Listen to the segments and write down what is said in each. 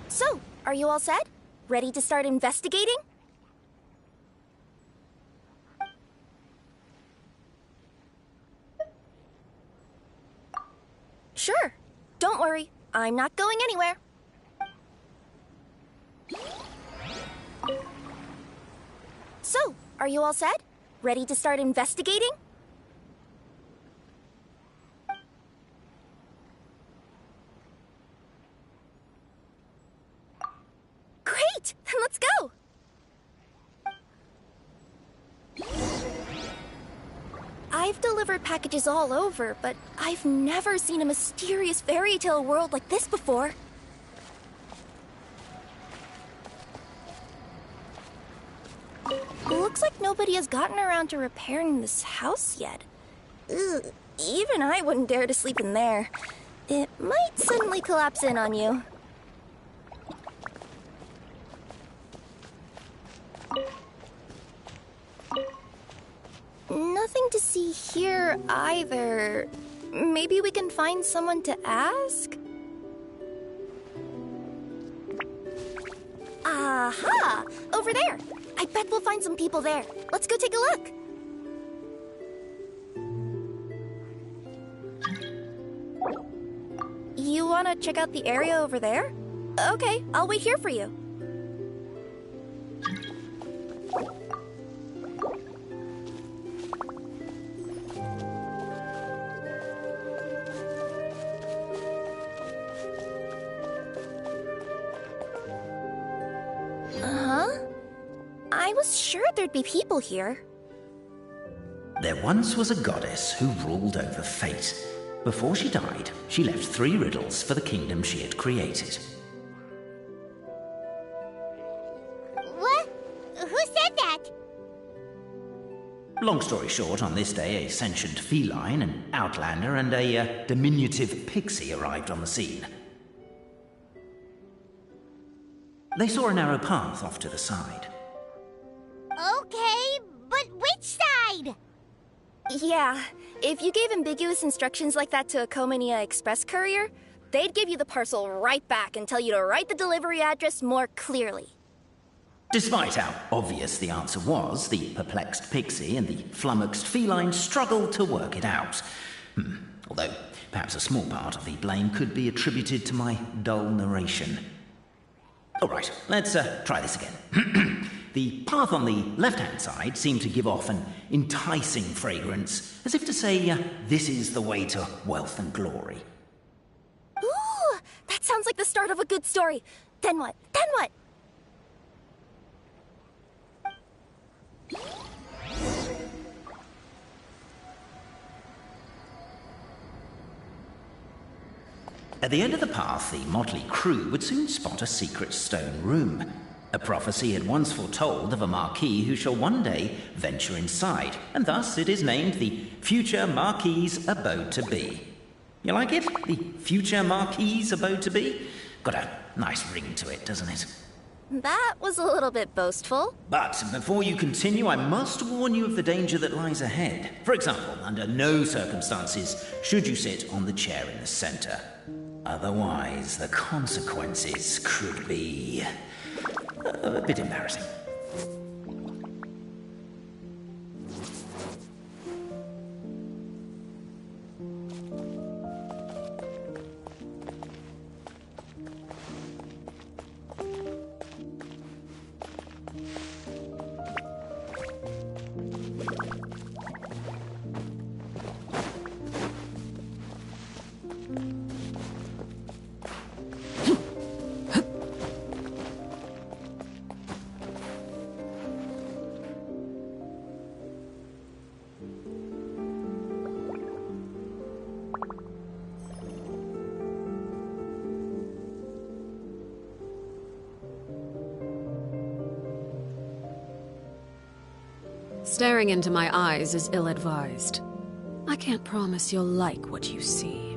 So, are you all set? Ready to start investigating? Sure. Don't worry. I'm not going anywhere. So, are you all set? Ready to start investigating? Great! Then let's go! I've delivered packages all over, but I've never seen a mysterious fairy tale world like this before. Looks like nobody has gotten around to repairing this house yet. Ugh, even I wouldn't dare to sleep in there. It might suddenly collapse in on you. Nothing to see here either. Maybe we can find someone to ask? Aha! Over there! I bet we'll find some people there. Let's go take a look. You want to check out the area over there? Okay, I'll wait here for you. I was sure there'd be people here. There once was a goddess who ruled over fate. Before she died, she left 3 riddles for the kingdom she had created. What? Who said that? Long story short, on this day, a sentient feline, an outlander, and a diminutive pixie arrived on the scene. They saw a narrow path off to the side. Okay, but which side? Yeah, if you gave ambiguous instructions like that to a Comania Express courier, they'd give you the parcel right back and tell you to write the delivery address more clearly. Despite how obvious the answer was, the perplexed pixie and the flummoxed feline struggled to work it out. Although, perhaps a small part of the blame could be attributed to my dull narration. All right, let's try this again. The path on the left-hand side seemed to give off an enticing fragrance, as if to say, this is the way to wealth and glory. Ooh, that sounds like the start of a good story. Then what? Then what? At the end of the path, the motley crew would soon spot a secret stone room. A prophecy had once foretold of a Marquis who shall one day venture inside, and thus it is named the Future Marquis's Abode to Be. You like it? The Future Marquis's Abode to Be? Got a nice ring to it, doesn't it? That was a little bit boastful. But before you continue, I must warn you of the danger that lies ahead. For example, under no circumstances should you sit on the chair in the center. Otherwise, the consequences could be a bit embarrassing. Staring into my eyes is ill-advised. I can't promise you'll like what you see.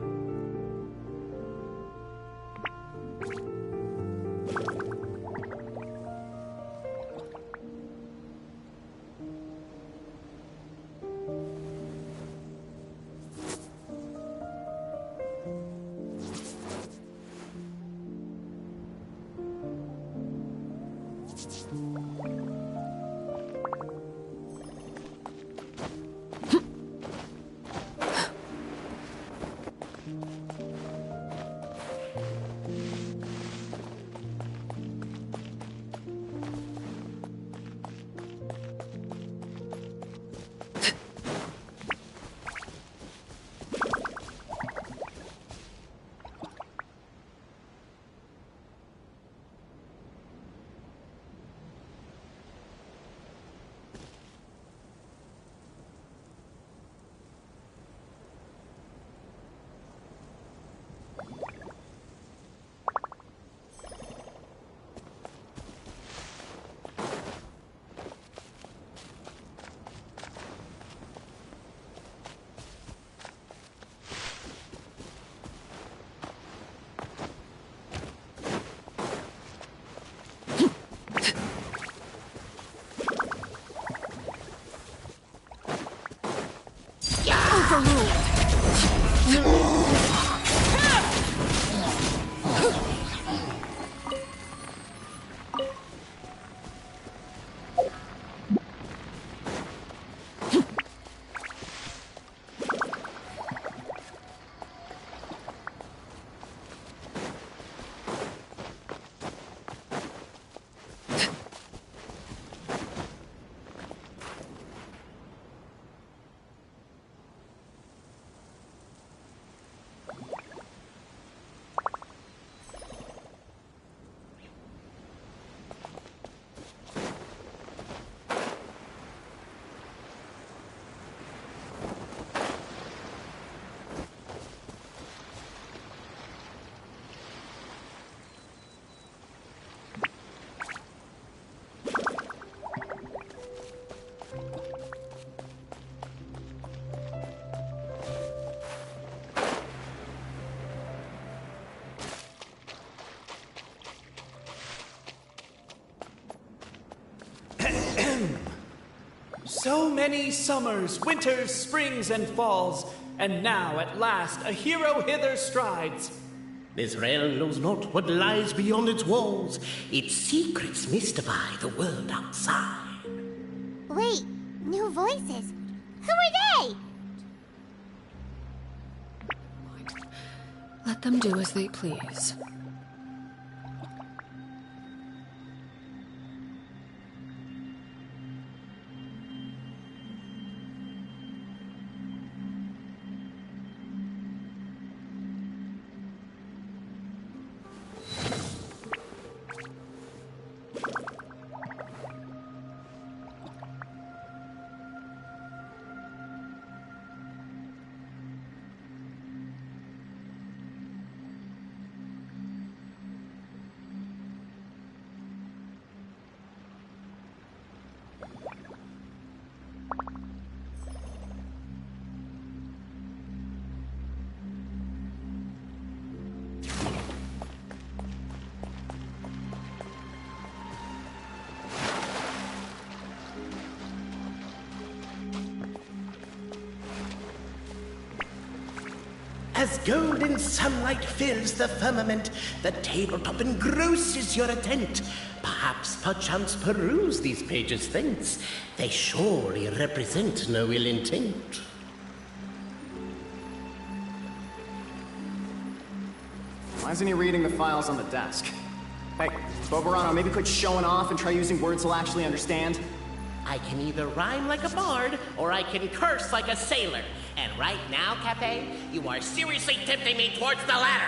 So many summers, winters, springs, and falls, and now at last a hero hither strides. This realm knows not what lies beyond its walls. Its secrets mystify the world outside. Wait, new voices. Who are they? Let them do as they please. As golden sunlight fills the firmament, the tabletop engrosses your attent. Perchance peruse these pages thence. They surely represent no ill intent. Why isn't he reading the files on the desk? Hey, Bobarano, maybe quit showing off and try using words he'll actually understand. I can either rhyme like a bard, or I can curse like a sailor. And right now, Cafe, you are seriously tempting me towards the latter.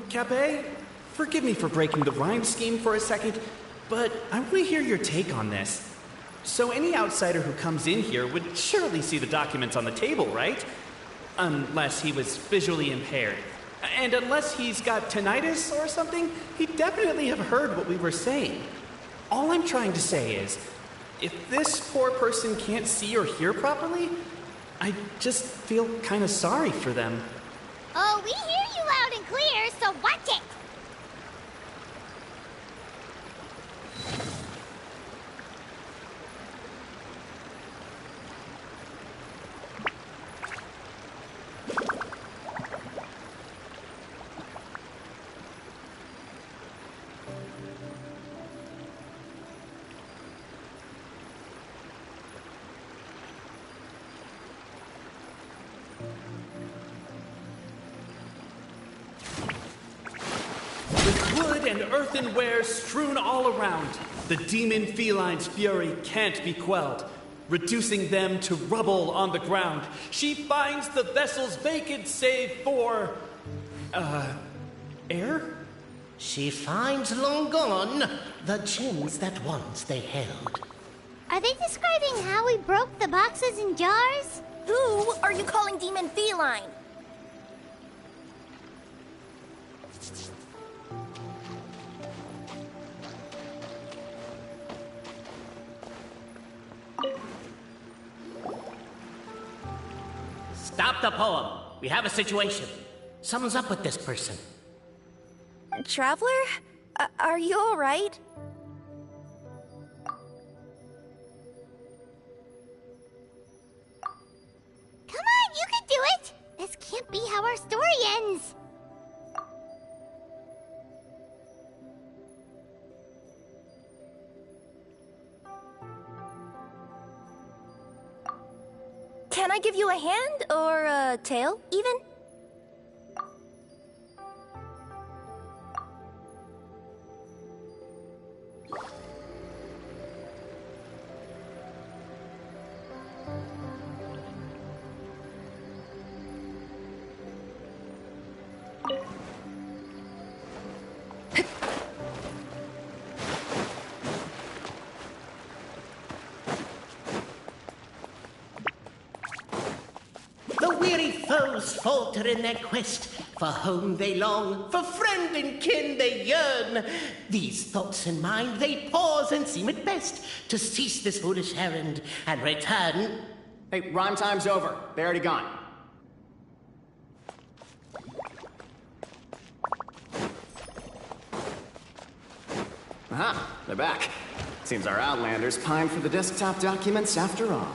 Cape, forgive me for breaking the rhyme scheme for a second, but I want to hear your take on this. So any outsider who comes in here would surely see the documents on the table, right? Unless he was visually impaired. And unless he's got tinnitus or something, he'd definitely have heard what we were saying. All I'm trying to say is, if this poor person can't see or hear properly, I just feel kind of sorry for them. Oh, we hear you loud and clear, so watch it! And earthenware strewn all around, the demon feline's fury can't be quelled. Reducing them to rubble on the ground, she finds the vessel's vacant save for... air? She finds long gone the gems that once they held. Are they describing how we broke the boxes and jars? Who are you calling demon feline? Stop the poem. We have a situation. Something's up with this person. Traveler? Are you all right? Come on, you can do it! This can't be how our story ends. Can I give you a hand or a tail, even? Foes falter in their quest, for home they long, for friend and kin they yearn. These thoughts in mind they pause and seem it best to cease this foolish errand and return. Hey, rhyme time's over. They already gone. Aha, they're back. Seems our Outlanders pined for the desktop documents after all.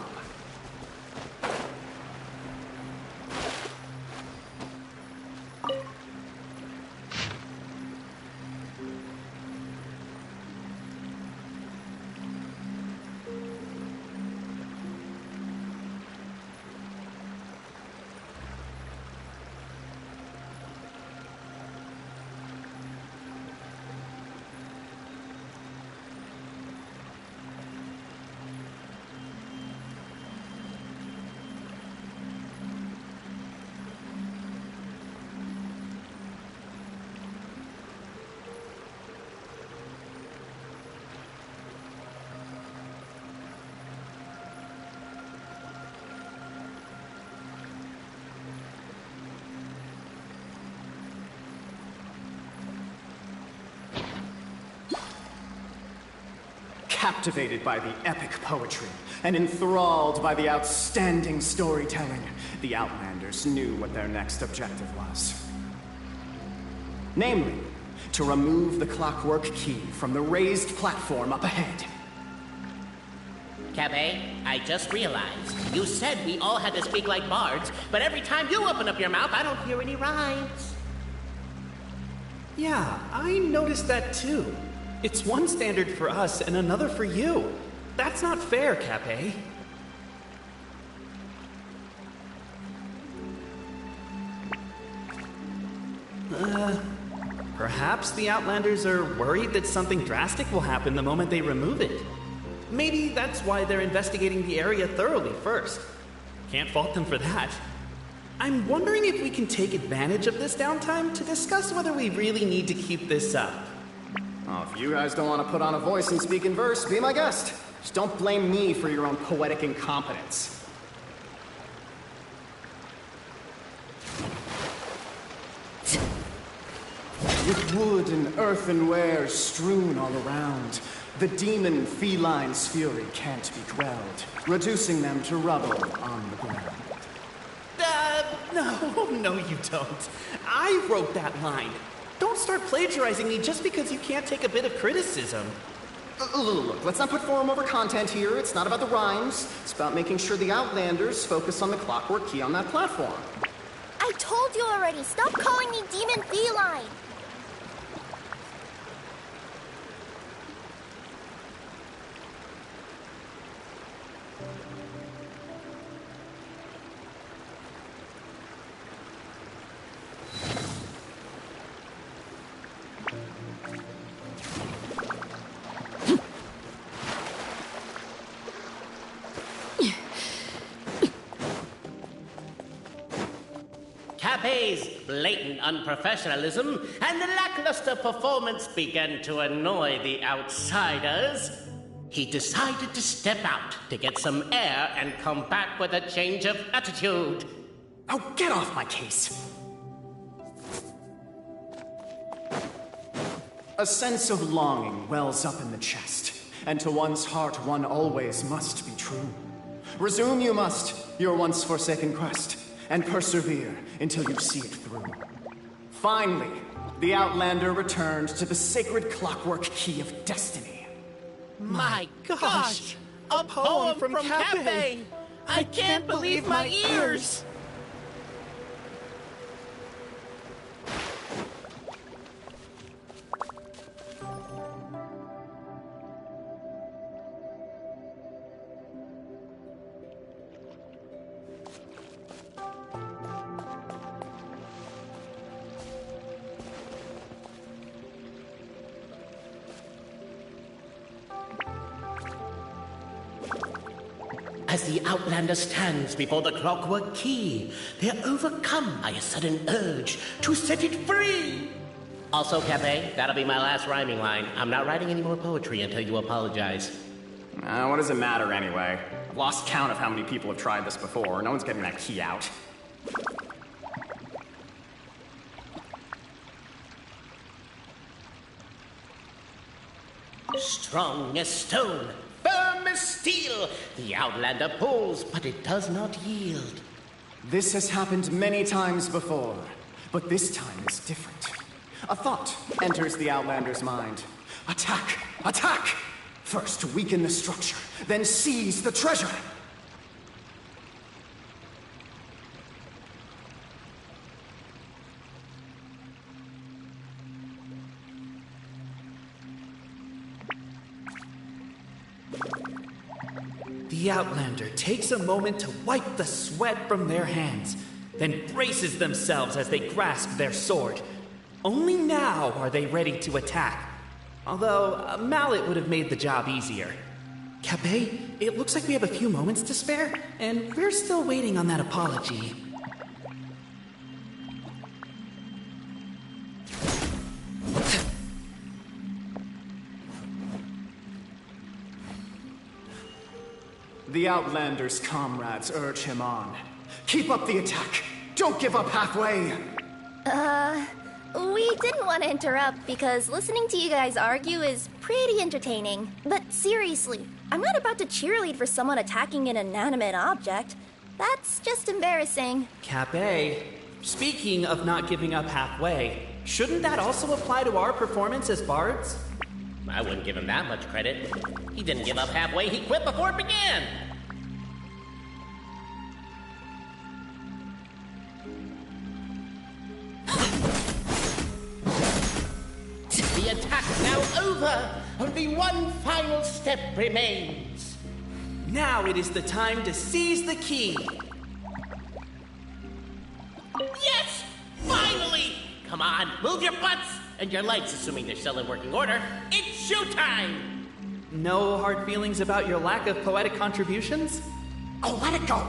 Captivated by the epic poetry and enthralled by the outstanding storytelling, the Outlanders knew what their next objective was. Namely, to remove the clockwork key from the raised platform up ahead. Cafe, I just realized. You said we all had to speak like bards, but every time you open up your mouth, I don't hear any rhymes. Yeah, I noticed that too. It's one standard for us and another for you. That's not fair, Cape. Perhaps the Outlanders are worried that something drastic will happen the moment they remove it. Maybe that's why they're investigating the area thoroughly first. Can't fault them for that. I'm wondering if we can take advantage of this downtime to discuss whether we really need to keep this up. Oh, if you guys don't want to put on a voice and speak in verse, be my guest. Just don't blame me for your own poetic incompetence. With wood and earthenware strewn all around, the demon feline's fury can't be quelled, reducing them to rubble on the ground. No, you don't. I wrote that line. Don't start plagiarizing me just because you can't take a bit of criticism. Look, let's not put form over content here. It's not about the rhymes. It's about making sure the Outlanders focus on the clockwork key on that platform. I told you already. Stop calling me Demon Feline. Cape's blatant unprofessionalism and the lackluster performance began to annoy the outsiders. He decided to step out to get some air and come back with a change of attitude. Oh, get off my case! A sense of longing wells up in the chest, and to one's heart one always must be true. Resume you must your once forsaken quest, and persevere until you see it through. Finally, the Outlander returned to the sacred clockwork key of destiny. My gosh! A poem from Cape! I can't believe my ears! As the Outlander stands before the clockwork key, they're overcome by a sudden urge to set it free. Also, Cape, that'll be my last rhyming line. I'm not writing any more poetry until you apologize. What does it matter anyway? I've lost count of how many people have tried this before. No one's getting that key out. Strong as stone, firm as steel, the Outlander pulls, but it does not yield. This has happened many times before, but this time is different. A thought enters the Outlander's mind. Attack Attack! First, weaken the structure, then seize the treasure. The Outlander takes a moment to wipe the sweat from their hands, then braces themselves as they grasp their sword. Only now are they ready to attack. Although, a mallet would have made the job easier. Cape, it looks like we have a few moments to spare, and we're still waiting on that apology. The Outlander's comrades urge him on. Keep up the attack. Don't give up halfway. We didn't want to interrupt because listening to you guys argue is pretty entertaining. But seriously, I'm not about to cheerlead for someone attacking an inanimate object. That's just embarrassing. Cape, speaking of not giving up halfway, shouldn't that also apply to our performance as bards? I wouldn't give him that much credit. He didn't give up halfway, he quit before it began! The attack's now over! Only one final step remains. Now it is the time to seize the key. Yes! Finally! Come on, move your butts! And your legs, assuming they're still in working order. It's showtime! No hard feelings about your lack of poetic contributions? Oh, let it go!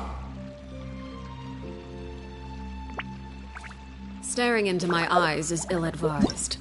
Staring into my eyes is ill-advised.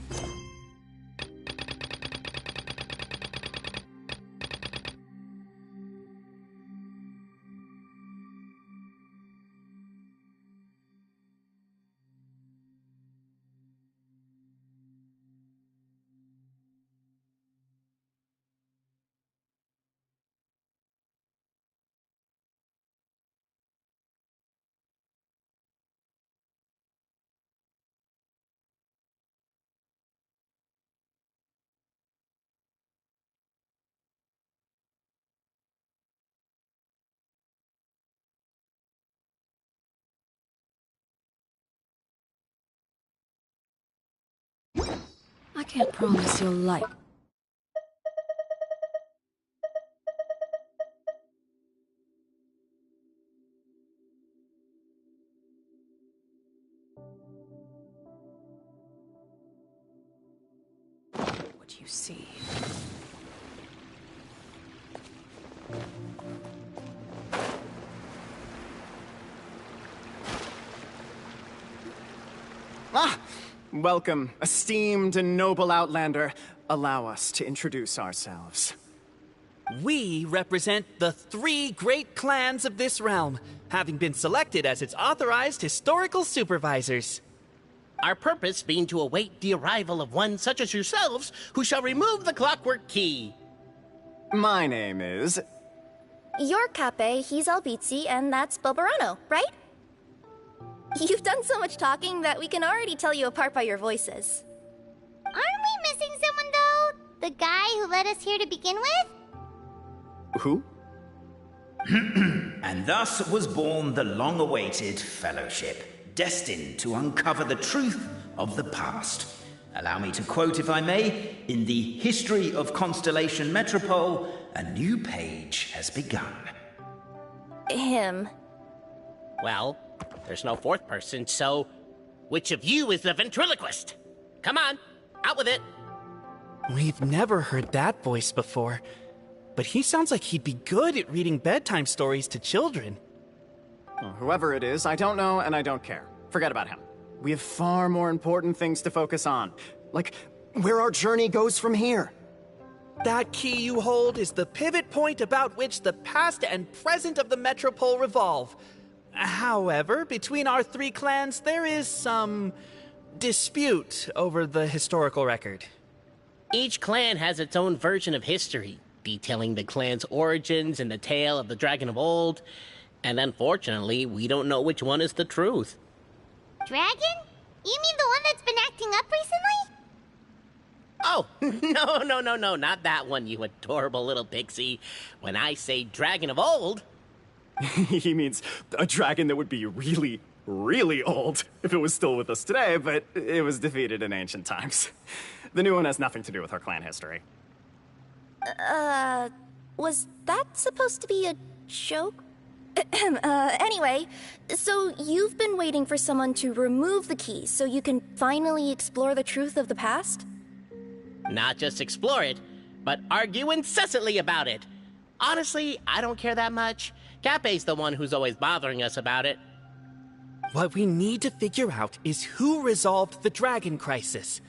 I can't promise you'll like. What you see. Ah! Welcome, esteemed and noble Outlander. Allow us to introduce ourselves. We represent the 3 great clans of this realm, having been selected as its authorized historical supervisors. Our purpose being to await the arrival of one such as yourselves, who shall remove the clockwork key. My name is... You're Cape, he's Albizzi, and that's Bobarano, right? You've done so much talking that we can already tell you apart by your voices. Aren't we missing someone, though? The guy who led us here to begin with? Who? And thus was born the long-awaited fellowship, destined to uncover the truth of the past. Allow me to quote, if I may, in the history of Constellation Metropole, a new page has begun. Him. Well, there's no fourth person, so which of you is the ventriloquist? Come on, out with it. We've never heard that voice before, but he sounds like he'd be good at reading bedtime stories to children. Well, whoever it is, I don't know and I don't care. Forget about him. We have far more important things to focus on, like where our journey goes from here. That key you hold is the pivot point about which the past and present of the Metropole revolve. However, between our 3 clans, there is some dispute over the historical record. Each clan has its own version of history, detailing the clan's origins and the tale of the dragon of old, and unfortunately, we don't know which one is the truth. Dragon? You mean the one that's been acting up recently? Oh, no, not that one, you adorable little pixie. When I say dragon of old... He means a dragon that would be really, really old if it was still with us today, but it was defeated in ancient times. The new one has nothing to do with our clan history. Was that supposed to be a joke? Anyway, so you've been waiting for someone to remove the key so you can finally explore the truth of the past? Not just explore it, but argue incessantly about it. Honestly, I don't care that much. Cape's the one who's always bothering us about it. What we need to figure out is who resolved the dragon crisis.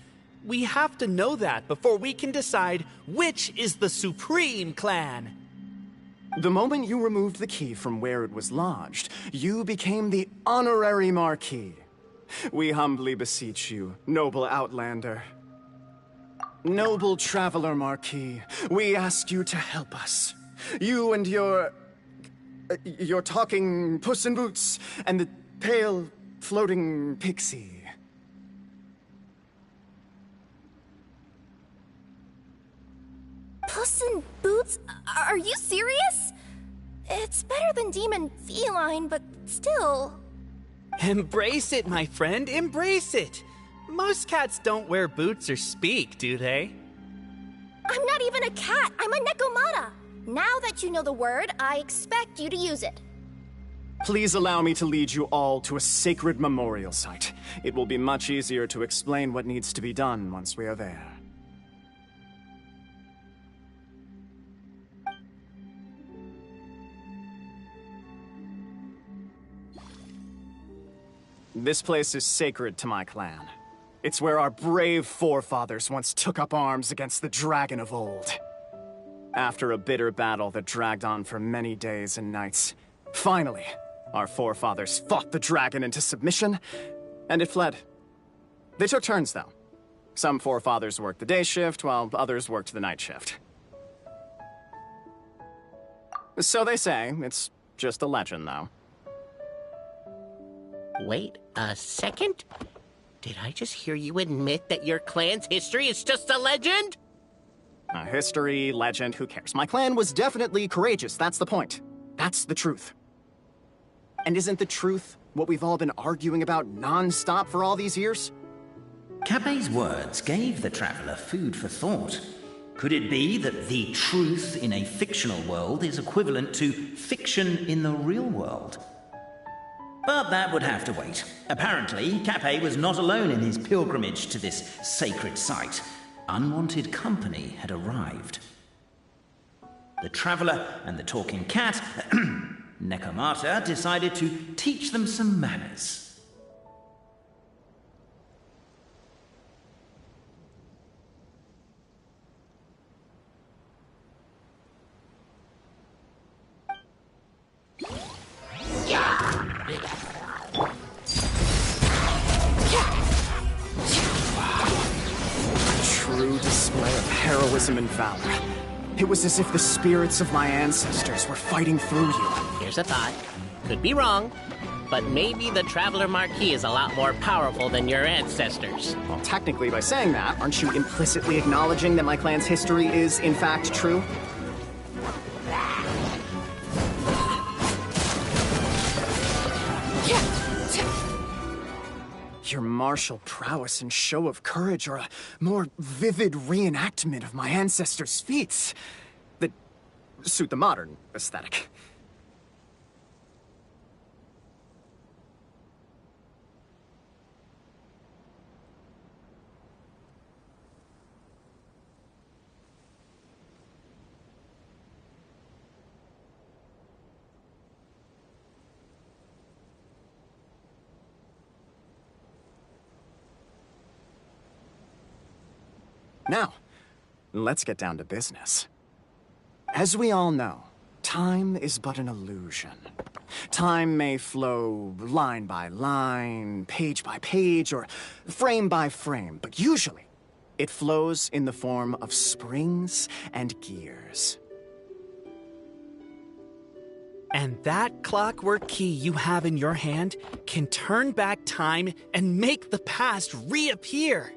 We have to know that before we can decide which is the supreme clan. The moment you removed the key from where it was lodged, you became the honorary Marquis. We humbly beseech you, noble outlander. Noble traveler Marquis, we ask you to help us. You and your talking Puss in Boots and the pale floating pixie. Puss in Boots? Are you serious? It's better than demon feline, but still. Embrace it, my friend, embrace it. Most cats don't wear boots or speak, do they? I'm not even a cat, I'm a Nekomata. Now that you know the word, I expect you to use it. Please allow me to lead you all to a sacred memorial site. It will be much easier to explain what needs to be done once we are there. This place is sacred to my clan. It's where our brave forefathers once took up arms against the dragon of old. After a bitter battle that dragged on for many days and nights, finally, our forefathers fought the dragon into submission, and it fled. They took turns, though. Some forefathers worked the day shift, while others worked the night shift. So they say. It's just a legend, though. Wait a second? Did I just hear you admit that your clan's history is just a legend? History, legend, who cares? My clan was definitely courageous, that's the point. That's the truth. And isn't the truth what we've all been arguing about non-stop for all these years? Cape's words gave the traveler food for thought. Could it be that the truth in a fictional world is equivalent to fiction in the real world? But that would have to wait. Apparently, Cape was not alone in his pilgrimage to this sacred site. Unwanted company had arrived. The traveler and the talking cat, Nekomata, decided to teach them some manners. True display of heroism and valor. It was as if the spirits of my ancestors were fighting through you. Here's a thought. Could be wrong, but maybe the Traveler Marquis is a lot more powerful than your ancestors. Well, technically, by saying that, aren't you implicitly acknowledging that my clan's history is, in fact, true? Your martial prowess and show of courage are a more vivid reenactment of my ancestors' feats that suit the modern aesthetic. Now, let's get down to business. As we all know, time is but an illusion. Time may flow line by line, page by page, or frame by frame, but usually it flows in the form of springs and gears. And that clockwork key you have in your hand can turn back time and make the past reappear.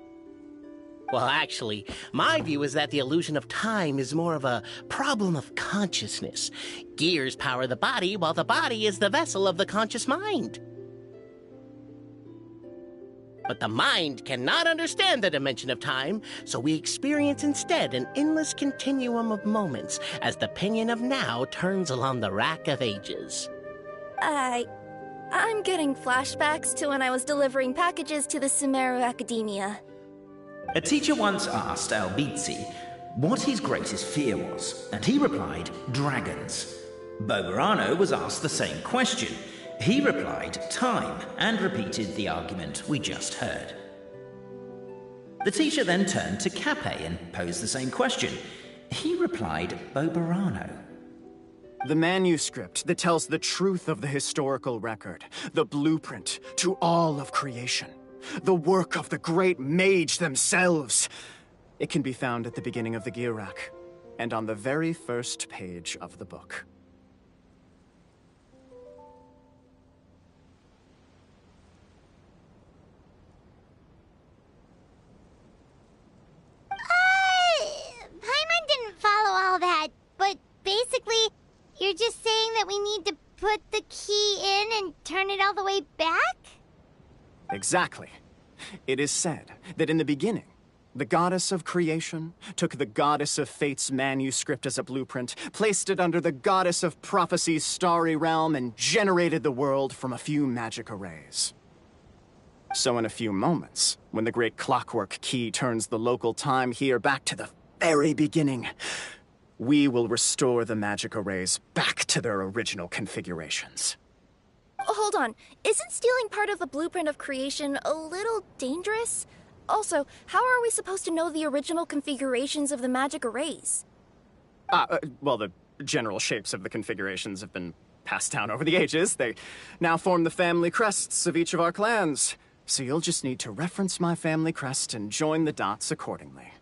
Well, actually, my view is that the illusion of time is more of a problem of consciousness. Gears power the body, while the body is the vessel of the conscious mind. But the mind cannot understand the dimension of time, so we experience instead an endless continuum of moments as the pinion of now turns along the rack of ages. I'm getting flashbacks to when I was delivering packages to the Sumeru Academia. A teacher once asked Albizzi what his greatest fear was, and he replied, dragons. Boberano was asked the same question. He replied, time, and repeated the argument we just heard. The teacher then turned to Cape and posed the same question. He replied, Boberano. The manuscript that tells the truth of the historical record, the blueprint to all of creation, the work of the great mage themselves. It can be found at the beginning of the gear rack, and on the very first page of the book. Paimon didn't follow all that, but basically, you're just saying that we need to put the key in and turn it all the way back? Exactly. It is said that in the beginning, the goddess of creation took the goddess of fate's manuscript as a blueprint, placed it under the goddess of prophecy's starry realm, and generated the world from a few magic arrays. So in a few moments, when the great clockwork key turns the local time here back to the very beginning, we will restore the magic arrays back to their original configurations. Hold on, isn't stealing part of the blueprint of creation a little dangerous? Also, how are we supposed to know the original configurations of the magic arrays? Well, the general shapes of the configurations have been passed down over the ages. They now form the family crests of each of our clans. So you'll just need to reference my family crest and join the dots accordingly.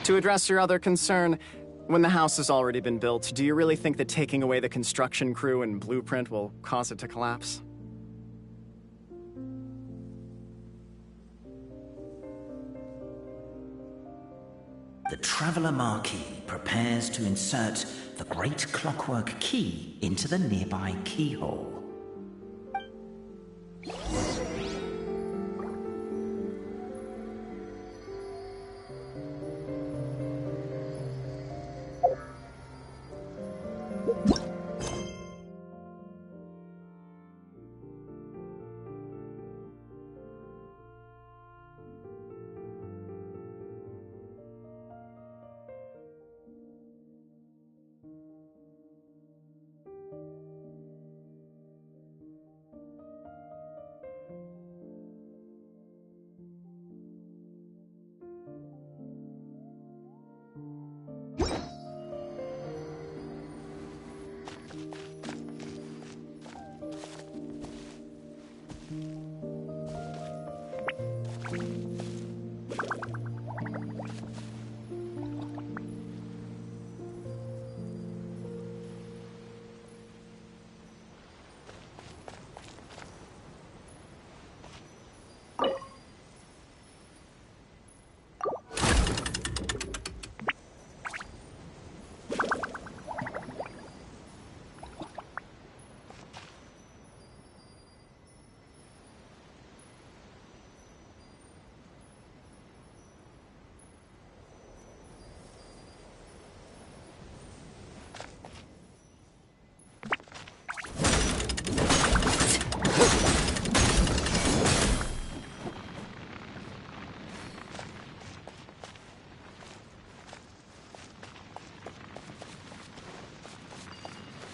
To address your other concern, when the house has already been built, do you really think that taking away the construction crew and blueprint will cause it to collapse? The Traveller Marquis prepares to insert the great clockwork key into the nearby keyhole.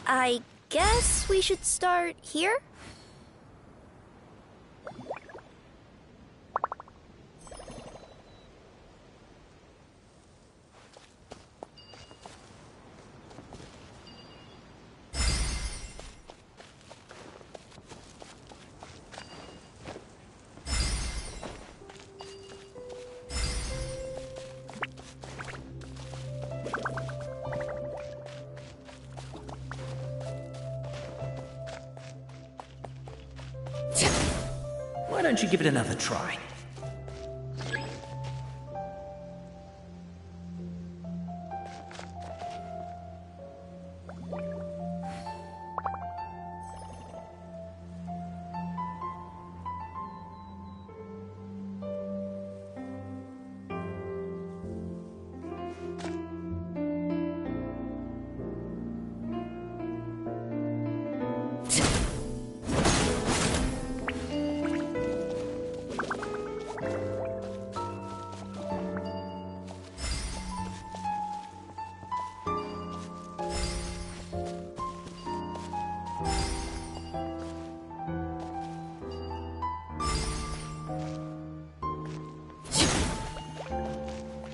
I guess we should start here? don't you give it another try?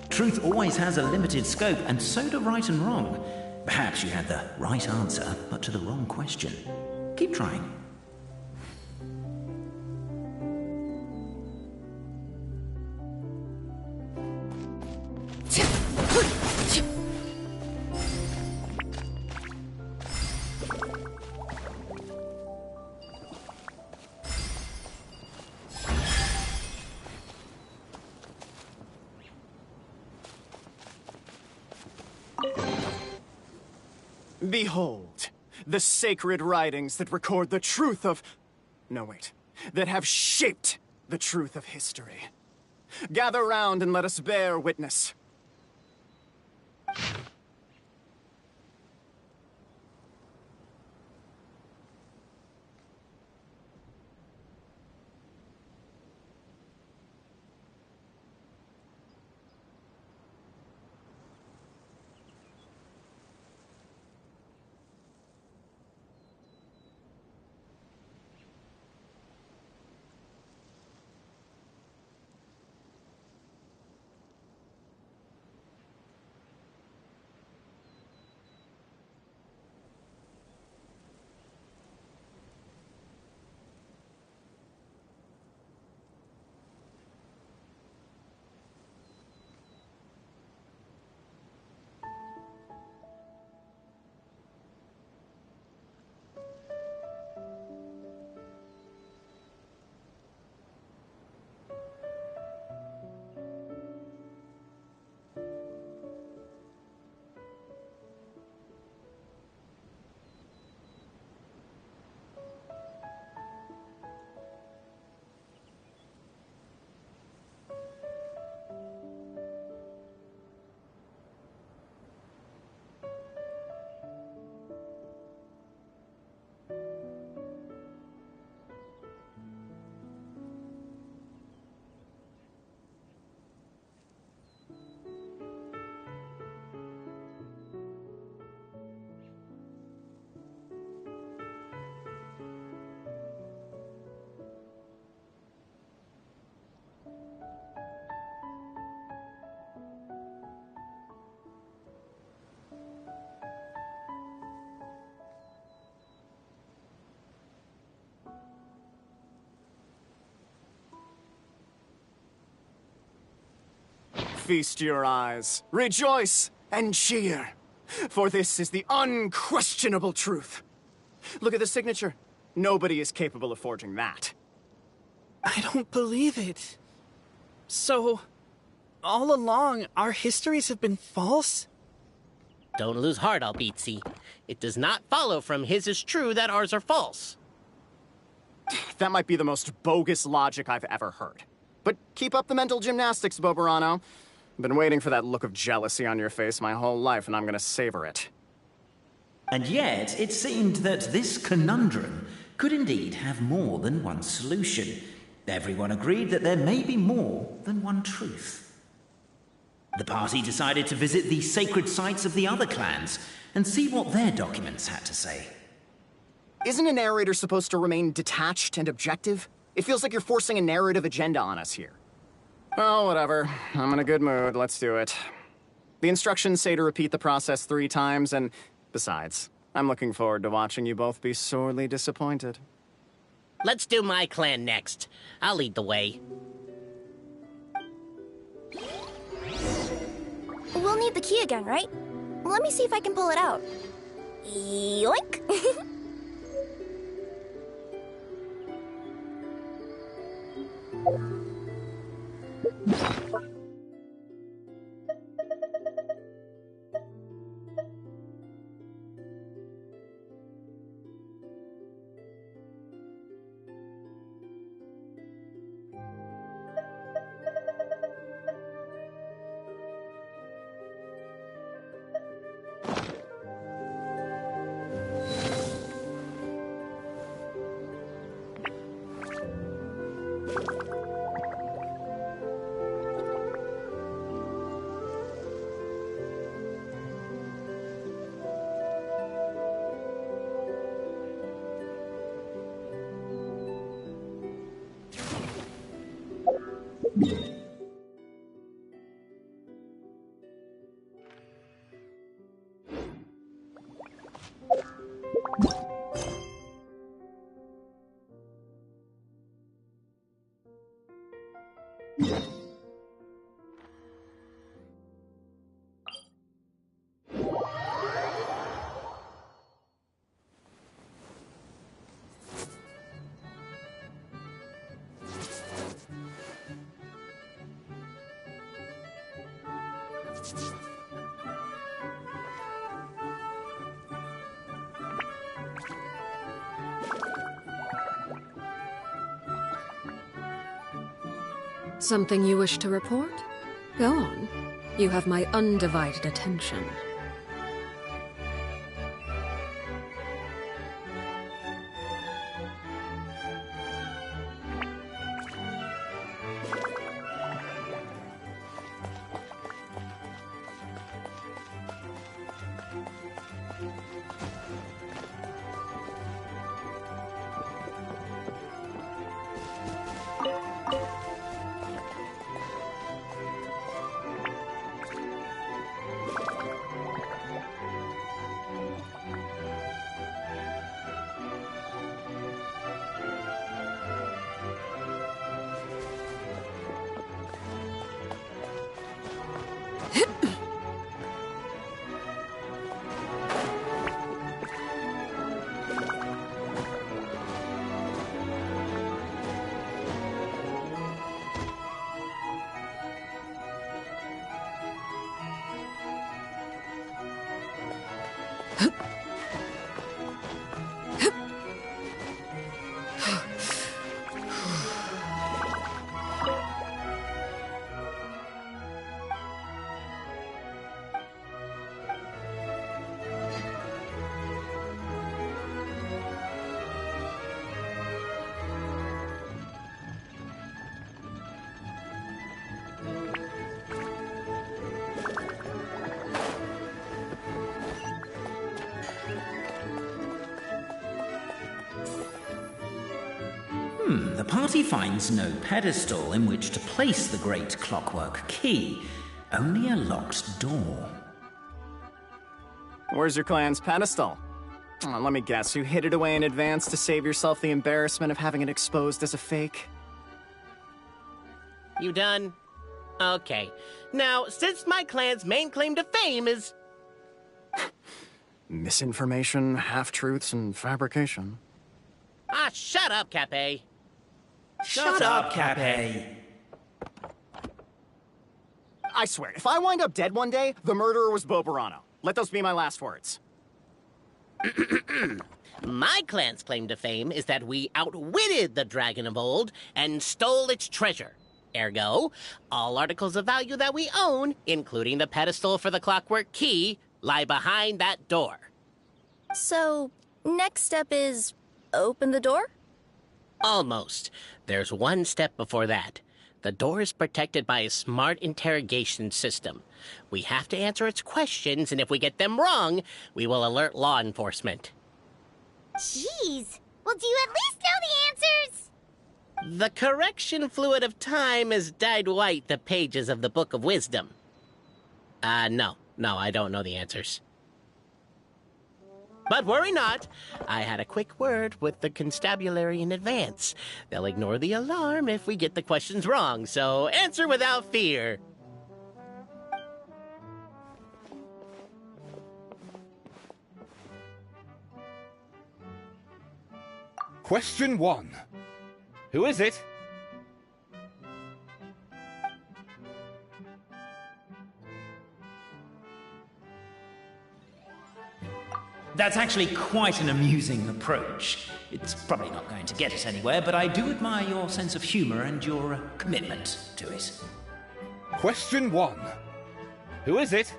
Truth always has a limited scope, and so do right and wrong. Perhaps you had the right answer, but to the wrong question. Keep trying. Behold, the sacred writings that record the truth of... No, wait. That have shaped the truth of history. Gather round and let us bear witness. Feast your eyes, rejoice, and cheer. For this is the unquestionable truth. Look at the signature. Nobody is capable of forging that. I don't believe it. So, all along, our histories have been false? Don't lose heart, Albizzi. It does not follow from his is true that ours are false. That might be the most bogus logic I've ever heard. But keep up the mental gymnastics, Boberano. I've been waiting for that look of jealousy on your face my whole life, and I'm gonna savor it. And yet, it seemed that this conundrum could indeed have more than one solution. Everyone agreed that there may be more than one truth. The party decided to visit the sacred sites of the other clans and see what their documents had to say. Isn't a narrator supposed to remain detached and objective? It feels like you're forcing a narrative agenda on us here. Well, whatever. I'm in a good mood. Let's do it. The instructions say to repeat the process 3 times, and besides, I'm looking forward to watching you both be sorely disappointed. Let's do my clan next. I'll lead the way. We'll need the key again, right? Let me see if I can pull it out. Yoink! Something you wish to report? Go on. You have my undivided attention. The party finds no pedestal in which to place the great clockwork key, only a locked door. Where's your clan's pedestal? Let me guess, you hid it away in advance to save yourself the embarrassment of having it exposed as a fake? You done? Okay. Now, since my clan's main claim to fame is... Misinformation, half-truths, and fabrication. Ah, shut up, Cape. Shut up, Cape. I swear, if I wind up dead one day, the murderer was Boberano. Let those be my last words. My clan's claim to fame is that we outwitted the Dragon of Old and stole its treasure. Ergo, all articles of value that we own, including the pedestal for the clockwork key, lie behind that door. So, next step is open the door? Almost. There's one step before that. The door is protected by a smart interrogation system. We have to answer its questions, and if we get them wrong, we will alert law enforcement. Jeez. Well, do you at least know the answers? The correction fluid of time has dyed white the pages of the Book of Wisdom. No, I don't know the answers. But worry not. I had a quick word with the constabulary in advance. They'll ignore the alarm if we get the questions wrong, so answer without fear. Question 1. Who is it? That's actually quite an amusing approach. It's probably not going to get us anywhere, but I do admire your sense of humor and your commitment to it. Question 1. Who is it?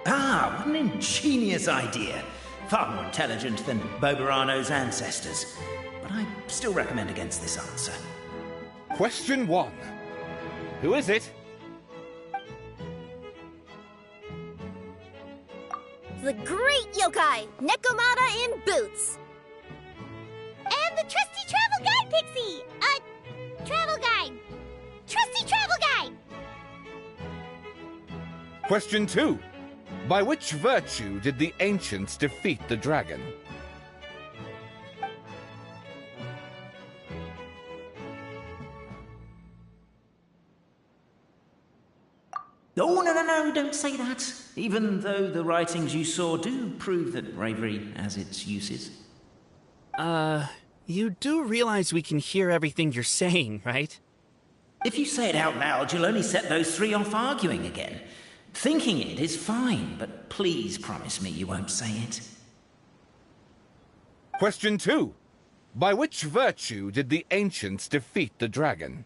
Ah, what an ingenious idea. Far more intelligent than Boberano's ancestors. But I still recommend against this answer. Question 1. Who is it? The great yokai, Nekomata in boots. And the trusty travel guide, Pixie! Travel guide. Trusty travel guide! Question 2. By which virtue did the ancients defeat the dragon? Oh, no, don't say that. Even though the writings you saw do prove that bravery has its uses. You do realize we can hear everything you're saying, right? If you say it out loud, you'll only set those three off arguing again. Thinking it is fine, but please promise me you won't say it. Question 2. By which virtue did the ancients defeat the dragon?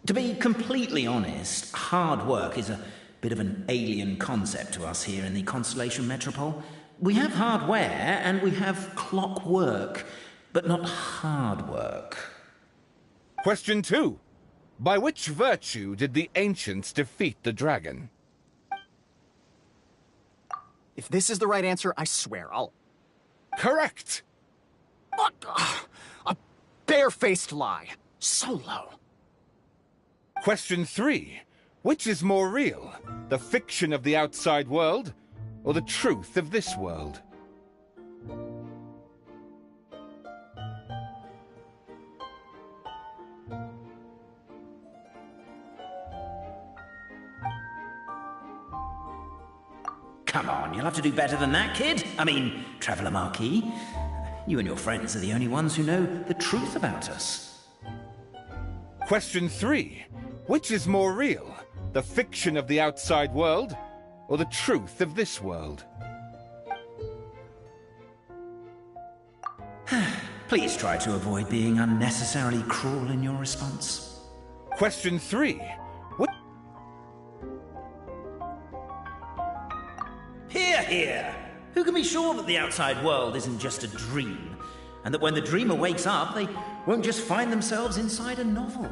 To be completely honest, hard work is a bit of an alien concept to us here in the Constellation Metropole. We have hardware and we have clockwork, but not hard work. Question 2. By which virtue did the ancients defeat the dragon? If this is the right answer, I swear I'll... Correct! What? A barefaced lie. So low. Question 3. Which is more real? The fiction of the outside world, or the truth of this world? Come on, you'll have to do better than that, kid. I mean, Traveller Marquis. You and your friends are the only ones who know the truth about us. Question 3. Which is more real? The fiction of the outside world, or the truth of this world? Please try to avoid being unnecessarily cruel in your response. Question 3. Hear, hear! Who can be sure that the outside world isn't just a dream, and that when the dreamer wakes up, they won't just find themselves inside a novel?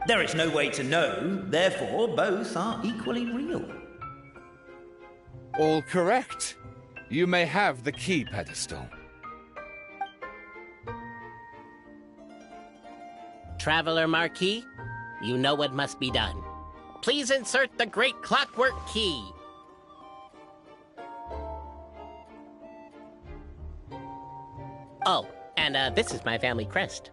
There is no way to know, therefore both are equally real. All correct. You may have the key pedestal. Traveller Marquis, you know what must be done. Please insert the great clockwork key. Oh, and this is my family crest.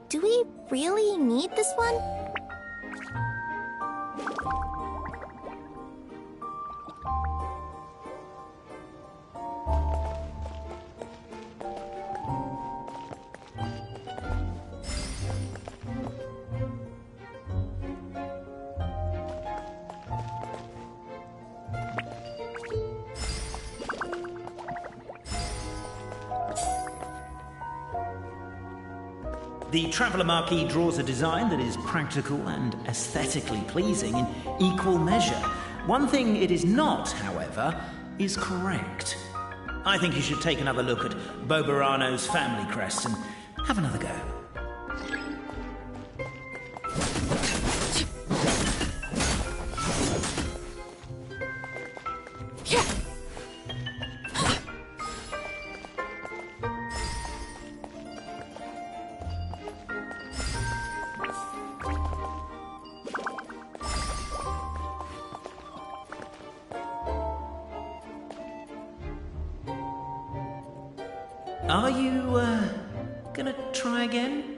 Do we really need this one? The Traveller Marquis draws a design that is practical and aesthetically pleasing in equal measure. One thing it is not, however, is correct. I think you should take another look at Bobarano's family crest and have another go. Are you, Gonna try again?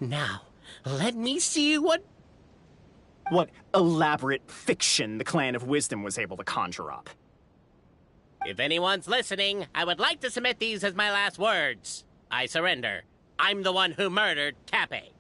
Now, let me see what elaborate fiction the Clan of Wisdom was able to conjure up. If anyone's listening, I would like to submit these as my last words. I surrender. I'm the one who murdered Cappe.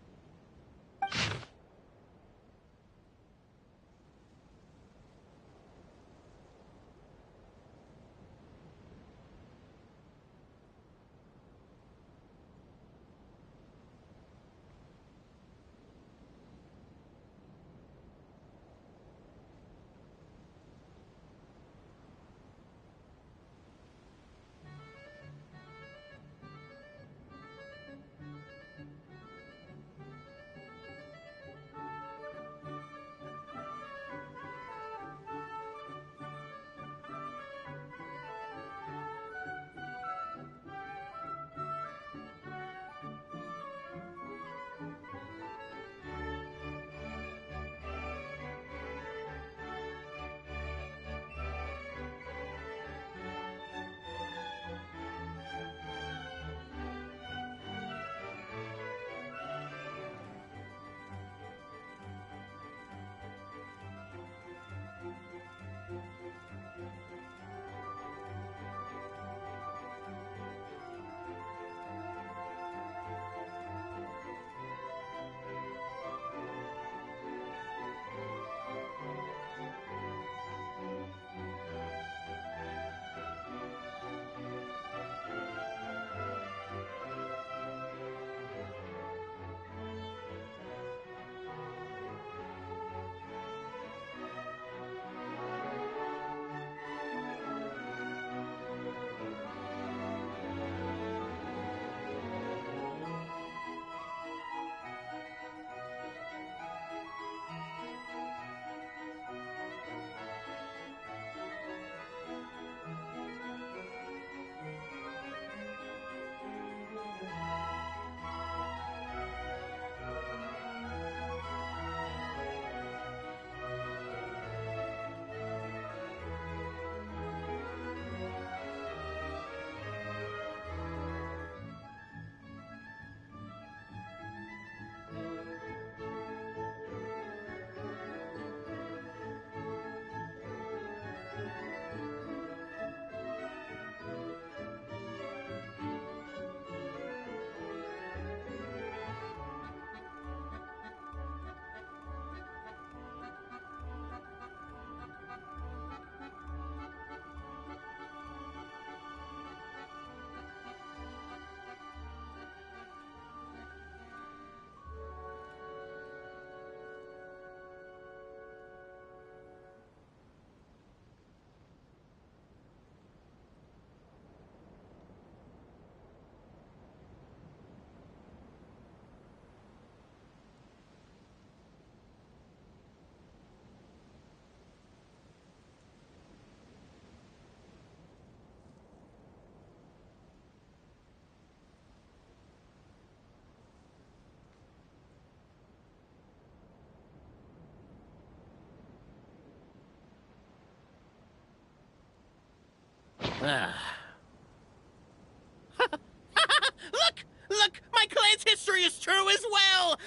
Look! My clan's history is true as well!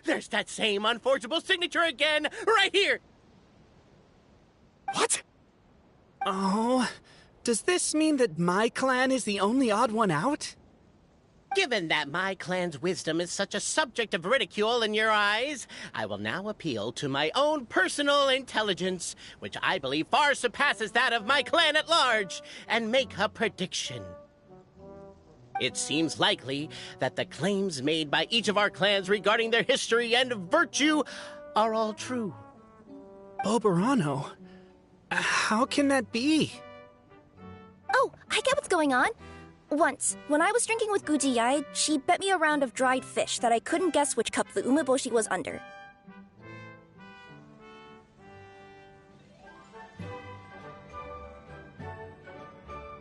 There's that same unforgeable signature again, right here! What? Oh, does this mean that my clan is the only odd one out? Given that my clan's wisdom is such a subject of ridicule in your eyes, I will now appeal to my own personal intelligence, which I believe far surpasses that of my clan at large, and make a prediction. It seems likely that the claims made by each of our clans regarding their history and virtue are all true. Boberano? How can that be? Oh, I get what's going on. Once, when I was drinking with Gujiyai, she bet me a round of dried fish that I couldn't guess which cup the umeboshi was under.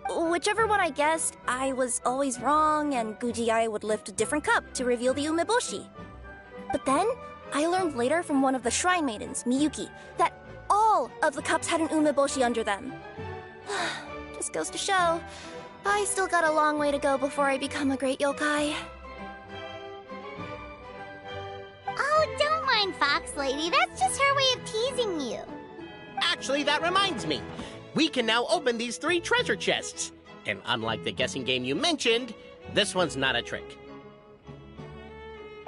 Whichever one I guessed, I was always wrong, and Gujiyai would lift a different cup to reveal the umeboshi. But then, I learned later from one of the shrine maidens, Miyuki, that all of the cups had an umeboshi under them. Just goes to show, I still got a long way to go before I become a great yokai. Oh, don't mind Fox Lady. That's just her way of teasing you. Actually, that reminds me. We can now open these 3 treasure chests. And unlike the guessing game you mentioned, this one's not a trick.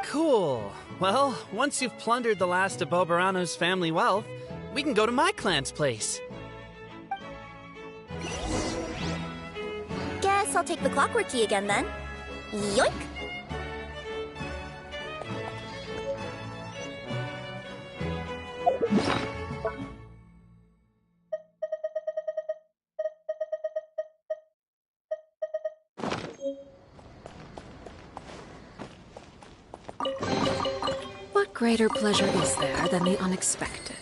Cool. Well, once you've plundered the last of Bobarano's family wealth, we can go to my clan's place. Guess I'll take the clockwork key again then. Yoink! What greater pleasure is there than the unexpected?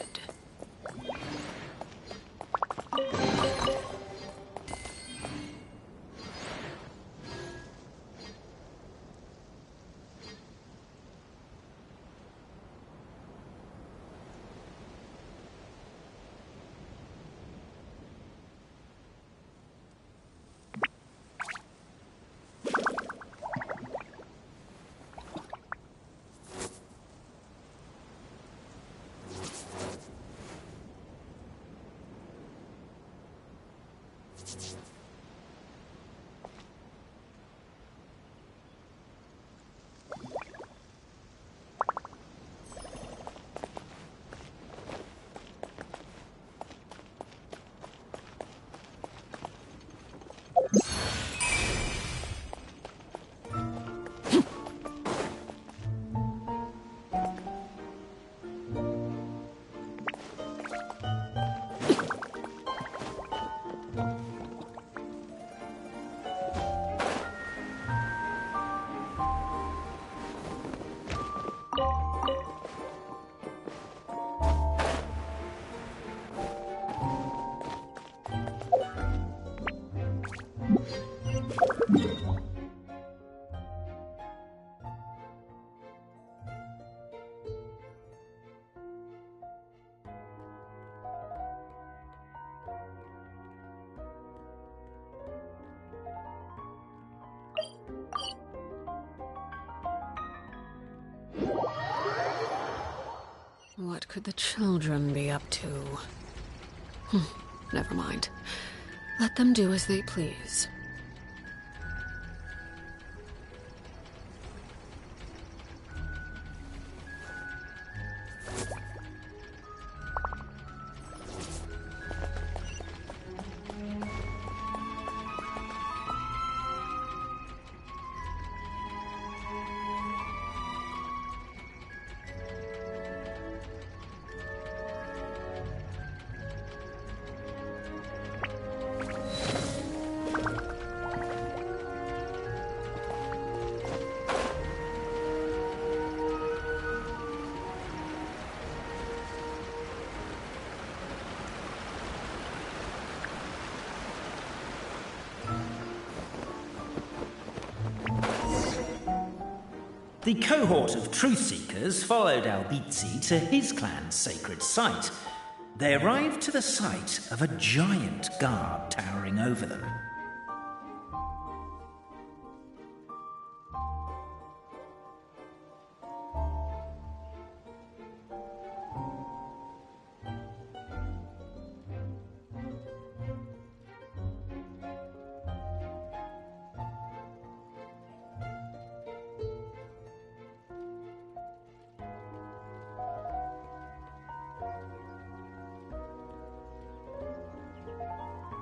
What could the children be up to? Never mind. Let them do as they please. The cohort of truth seekers followed Albizzi to his clan's sacred site. They arrived to the site of a giant guard towering over them.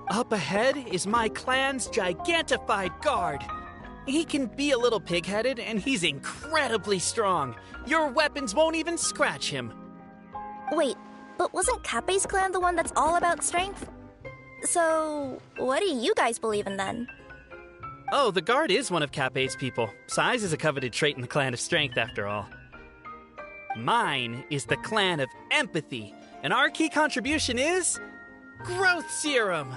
Up ahead is my clan's gigantified guard. He can be a little pig-headed, and he's incredibly strong. Your weapons won't even scratch him. Wait, but wasn't Kappei's clan the one that's all about strength? So, what do you guys believe in then? Oh, the guard is one of Cap-A's people. Size is a coveted trait in the Clan of Strength, after all. Mine is the Clan of Empathy, and our key contribution is... growth serum!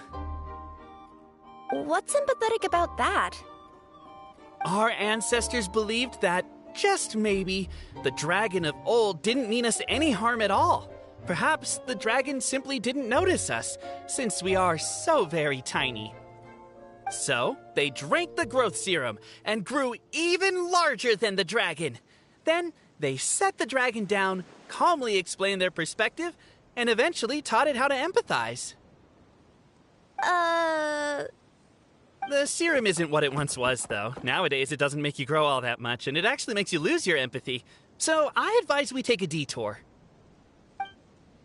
What's empathetic about that? Our ancestors believed that, just maybe, the dragon of old didn't mean us any harm at all. Perhaps the dragon simply didn't notice us, since we are so very tiny. So, they drank the growth serum and grew even larger than the dragon. Then, they set the dragon down, calmly explained their perspective, and eventually taught it how to empathize. The serum isn't what it once was, though. Nowadays, it doesn't make you grow all that much, and it actually makes you lose your empathy. So, I advise we take a detour.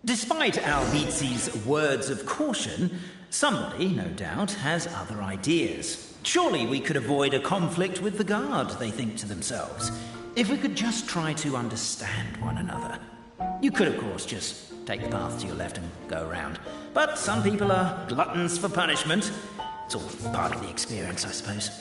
Despite Albizzi's words of caution, somebody, no doubt, has other ideas. Surely we could avoid a conflict with the guard, they think to themselves, if we could just try to understand one another. You could, of course, just take the path to your left and go around. But some people are gluttons for punishment. It's all part of the experience, I suppose.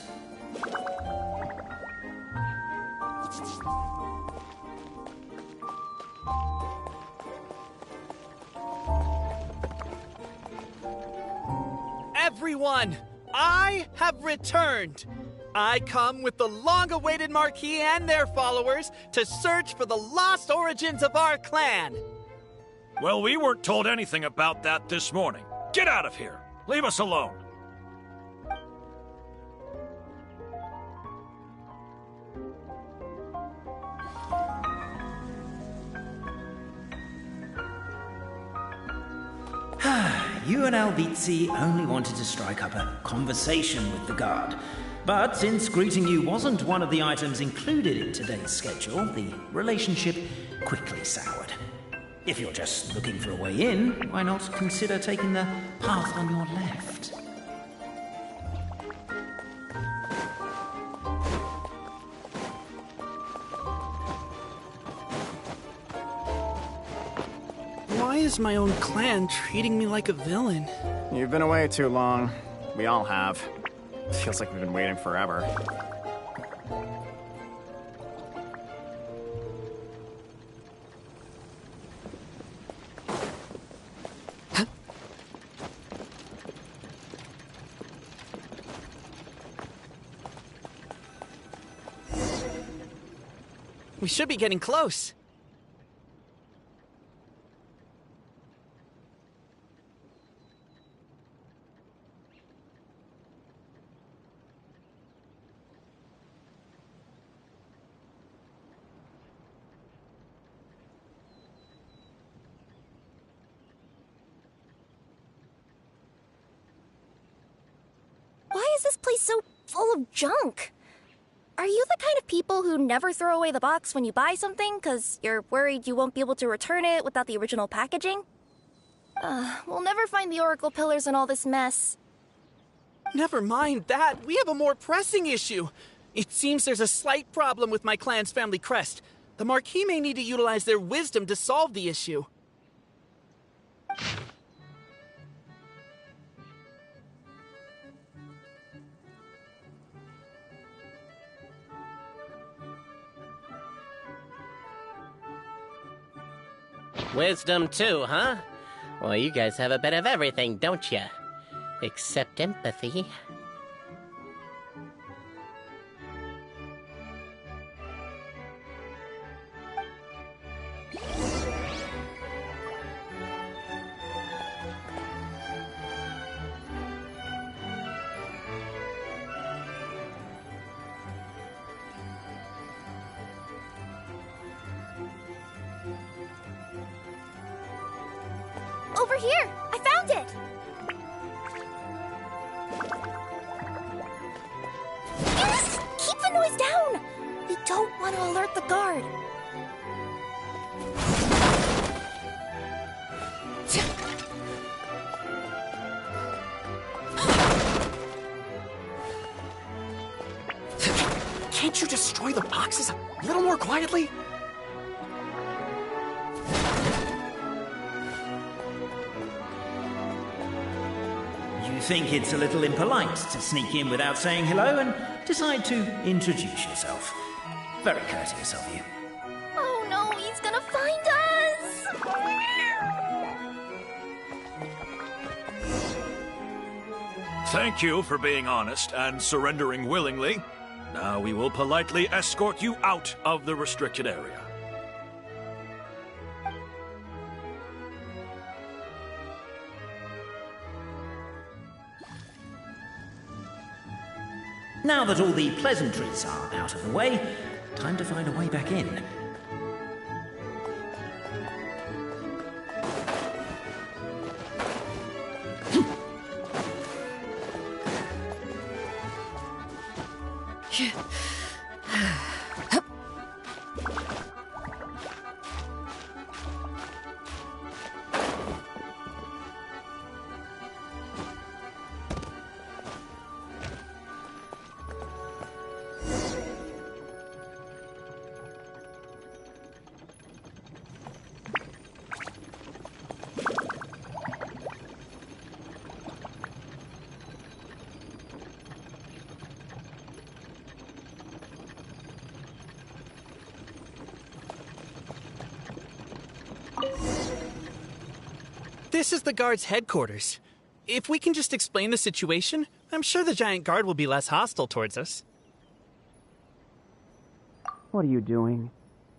Everyone, I have returned. I come with the long-awaited Marquis and their followers to search for the lost origins of our clan. Well, we weren't told anything about that this morning. Get out of here. Leave us alone. You and Albizzi only wanted to strike up a conversation with the guard. But since greeting you wasn't one of the items included in today's schedule, the relationship quickly soured. If you're just looking for a way in, why not consider taking the path on your left? Why is my own clan treating me like a villain? You've been away too long. We all have. Feels like we've been waiting forever. We should be getting close. Why is this place so full of junk? Are you the kind of people who never throw away the box when you buy something because you're worried you won't be able to return it without the original packaging? We'll never find the Oracle Pillars in all this mess. Never mind that. We have a more pressing issue. It seems there's a slight problem with my clan's family crest. The Marquis may need to utilize their wisdom to solve the issue. Wisdom too, huh? Well, you guys have a bit of everything, don't you? Except empathy. Over here! I found it! Yes! Keep the noise down! We don't want to alert the guard. Can't you destroy the boxes a little more quietly? You think it's a little impolite to sneak in without saying hello and decide to introduce yourself. Very courteous of you. Oh no, he's gonna find us! Thank you for being honest and surrendering willingly. Now we will politely escort you out of the restricted area. Now that all the pleasantries are out of the way, time to find a way back in. This is the guard's headquarters. If we can just explain the situation, I'm sure the giant guard will be less hostile towards us. What are you doing?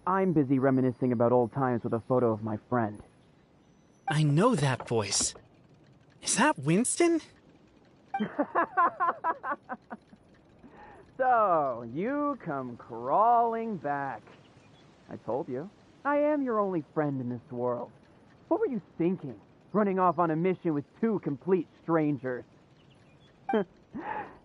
I'm busy reminiscing about old times with a photo of my friend. I know that voice. Is that Winston? So, you come crawling back. I told you, I am your only friend in this world. What were you thinking? Running off on a mission with two complete strangers.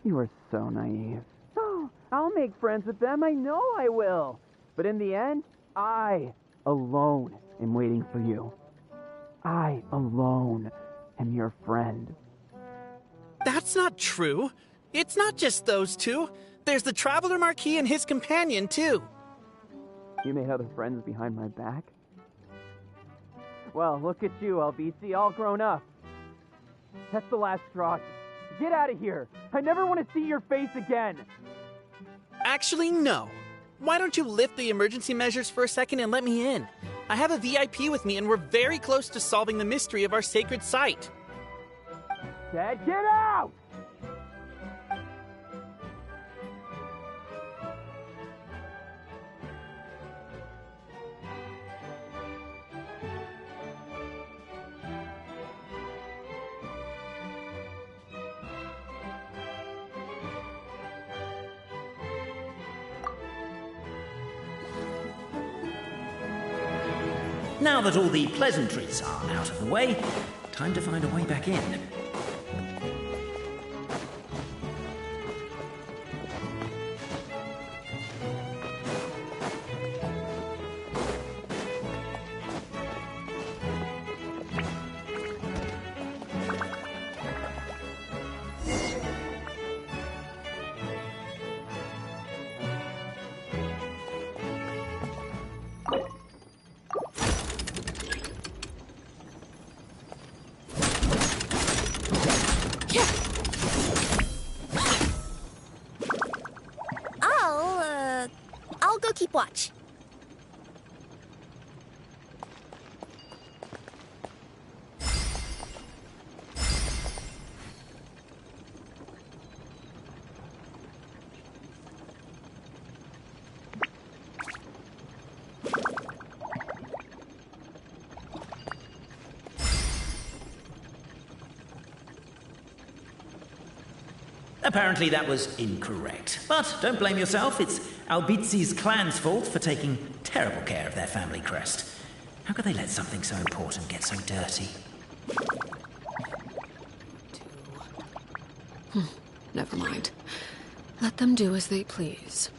You are so naive. Oh, I'll make friends with them, I know I will. But in the end, I alone am waiting for you. I alone am your friend. That's not true. It's not just those two. There's the Traveler Marquis and his companion, too. You made other friends behind my back? Well, look at you, LBC, all grown up. That's the last straw. Get out of here. I never want to see your face again. Actually, no. Why don't you lift the emergency measures for a second and let me in? I have a VIP with me and we're very close to solving the mystery of our sacred site. Dad, get out! Now that all the pleasantries are out of the way, time to find a way back in. I'll go keep watch. Apparently that was incorrect. But don't blame yourself, it's Albizi's clan's fault for taking terrible care of their family crest. How could they let something so important get so dirty? Never mind. Let them do as they please.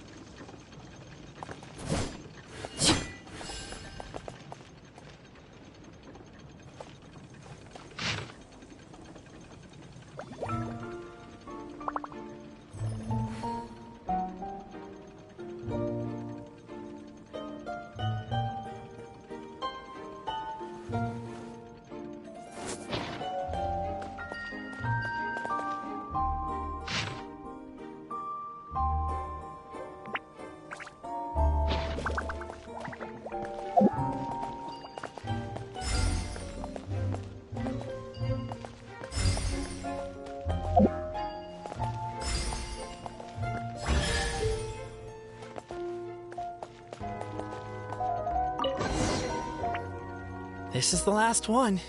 This is the last one.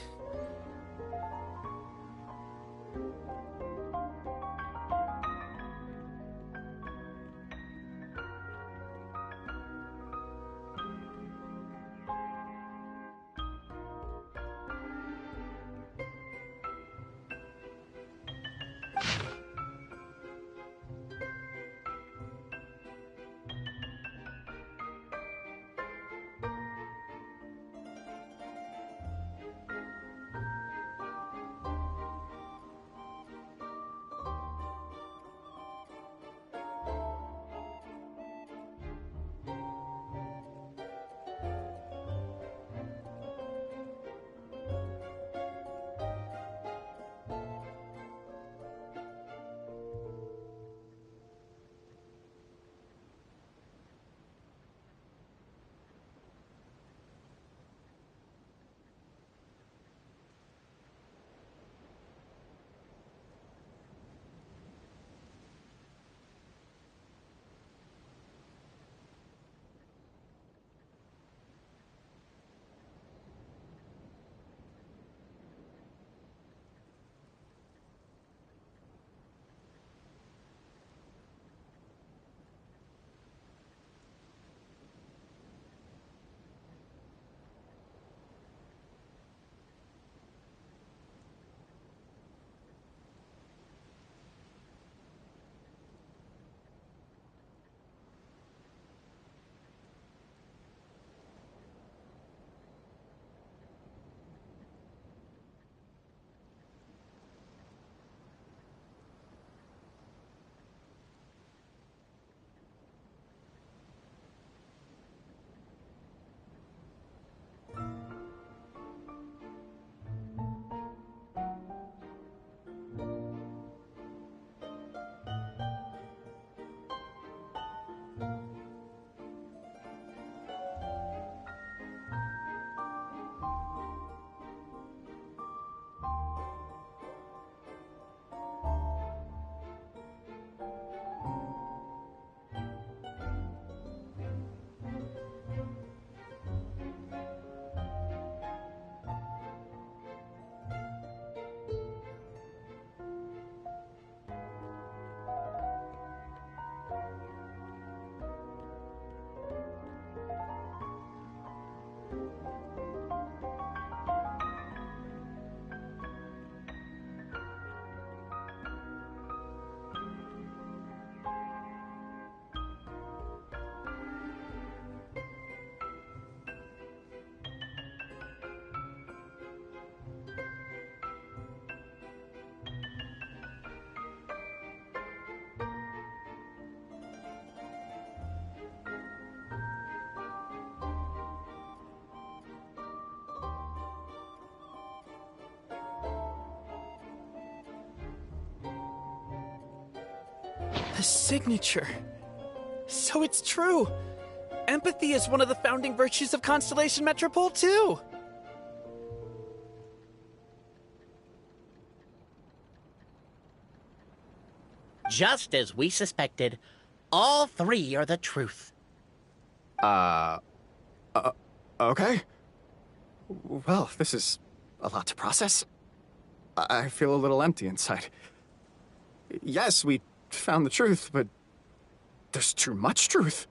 The signature. So it's true. Empathy is one of the founding virtues of Constellation Metropole, too. Just as we suspected, all three are the truth. Okay. Well, this is a lot to process. I feel a little empty inside. Yes, we found the truth, but there's too much truth.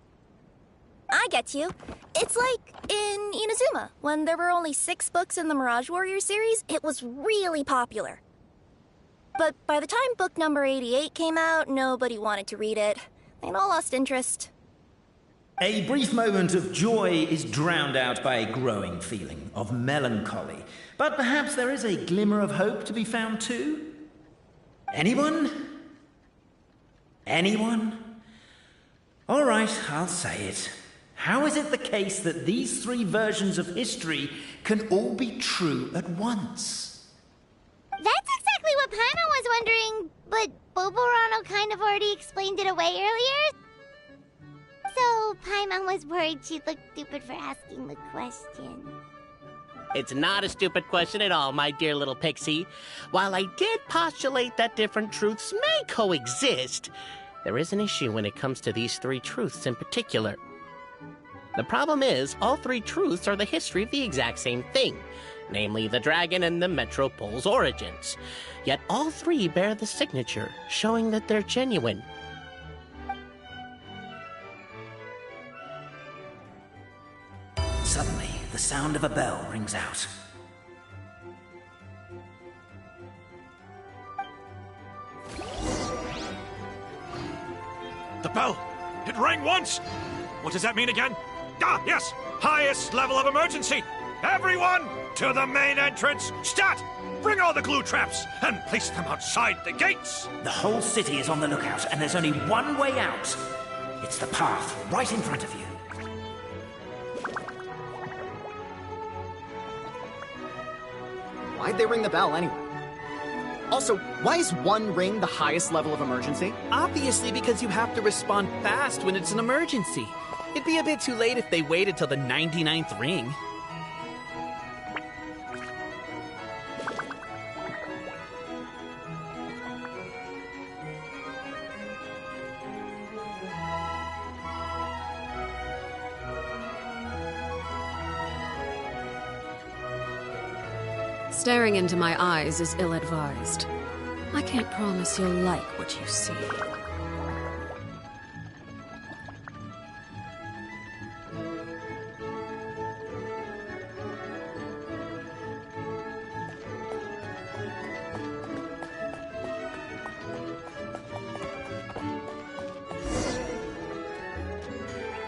I get you. It's like in Inazuma, when there were only 6 books in the Mirage Warrior series, it was really popular. But by the time book number 88 came out, nobody wanted to read it. They'd all lost interest. A brief moment of joy is drowned out by a growing feeling of melancholy. But perhaps there is a glimmer of hope to be found too? Anyone? Anyone? All right, I'll say it. How is it the case that these 3 versions of history can all be true at once? That's exactly what Paimon was wondering, but Boborano kind of already explained it away earlier. So, Paimon was worried she'd look stupid for asking the question. It's not a stupid question at all, my dear little pixie. While I did postulate that different truths may coexist, there is an issue when it comes to these three truths in particular. The problem is, all three truths are the history of the exact same thing, namely the dragon and the Metropole's origins. Yet all three bear the signature, showing that they're genuine. Suddenly, the sound of a bell rings out. The bell! It rang once! What does that mean again? Ah, yes! Highest level of emergency! Everyone, to the main entrance! Stat! Bring all the glue traps and place them outside the gates! The whole city is on the lookout, and there's only one way out. It's the path right in front of you. Why'd they ring the bell anyway? Also, why is one ring the highest level of emergency? Obviously because you have to respond fast when it's an emergency. It'd be a bit too late if they waited till the 99th ring. Staring into my eyes is ill-advised. I can't promise you'll like what you see.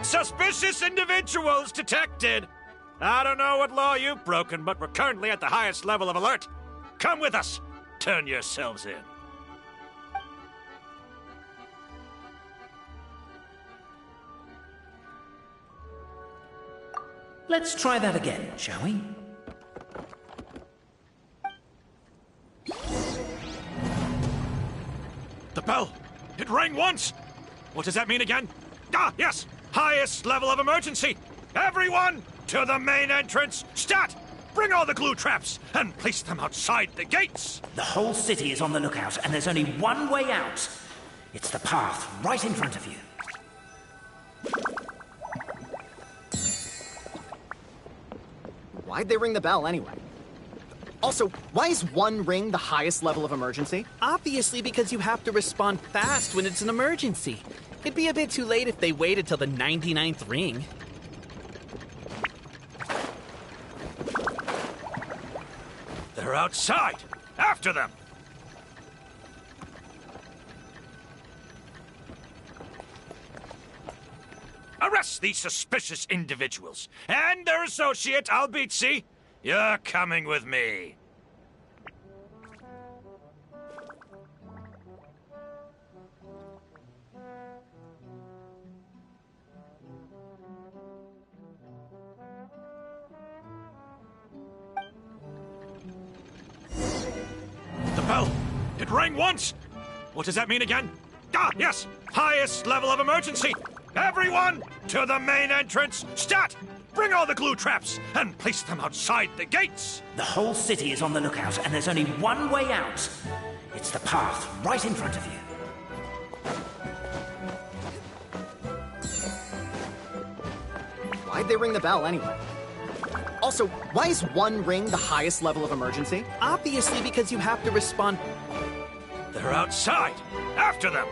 Suspicious individuals detected! I don't know what law you've broken, but we're currently at the highest level of alert. Come with us. Turn yourselves in. Let's try that again, shall we? The bell! It rang once! What does that mean again? Ah, yes! Highest level of emergency! Everyone, to the main entrance! Stat! Bring all the glue traps and place them outside the gates! The whole city is on the lookout, and there's only one way out. It's the path right in front of you. Why'd they ring the bell anyway? Also, why is one ring the highest level of emergency? Obviously because you have to respond fast when it's an emergency. It'd be a bit too late if they waited till the 99th ring. They're outside! After them! Arrest these suspicious individuals and their associate, Albizzi. You're coming with me. The bell! It rang once! What does that mean again? Ah, yes! Highest level of emergency! Everyone, to the main entrance! Stat! Bring all the glue traps and place them outside the gates! The whole city is on the lookout, and there's only one way out. It's the path right in front of you. Why'd they ring the bell anyway? Also, why is one ring the highest level of emergency? Obviously because you have to respond. They're outside! After them!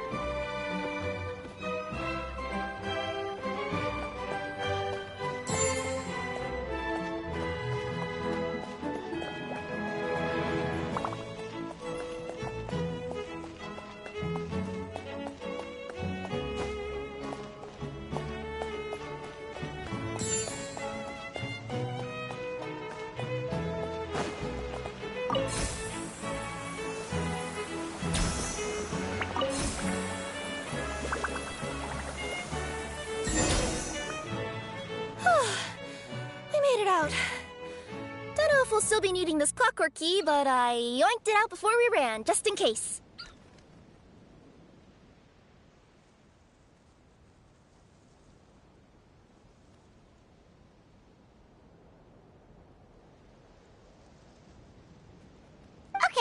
Don't know if we'll still be needing this clockwork key, but I yoinked it out before we ran, just in case.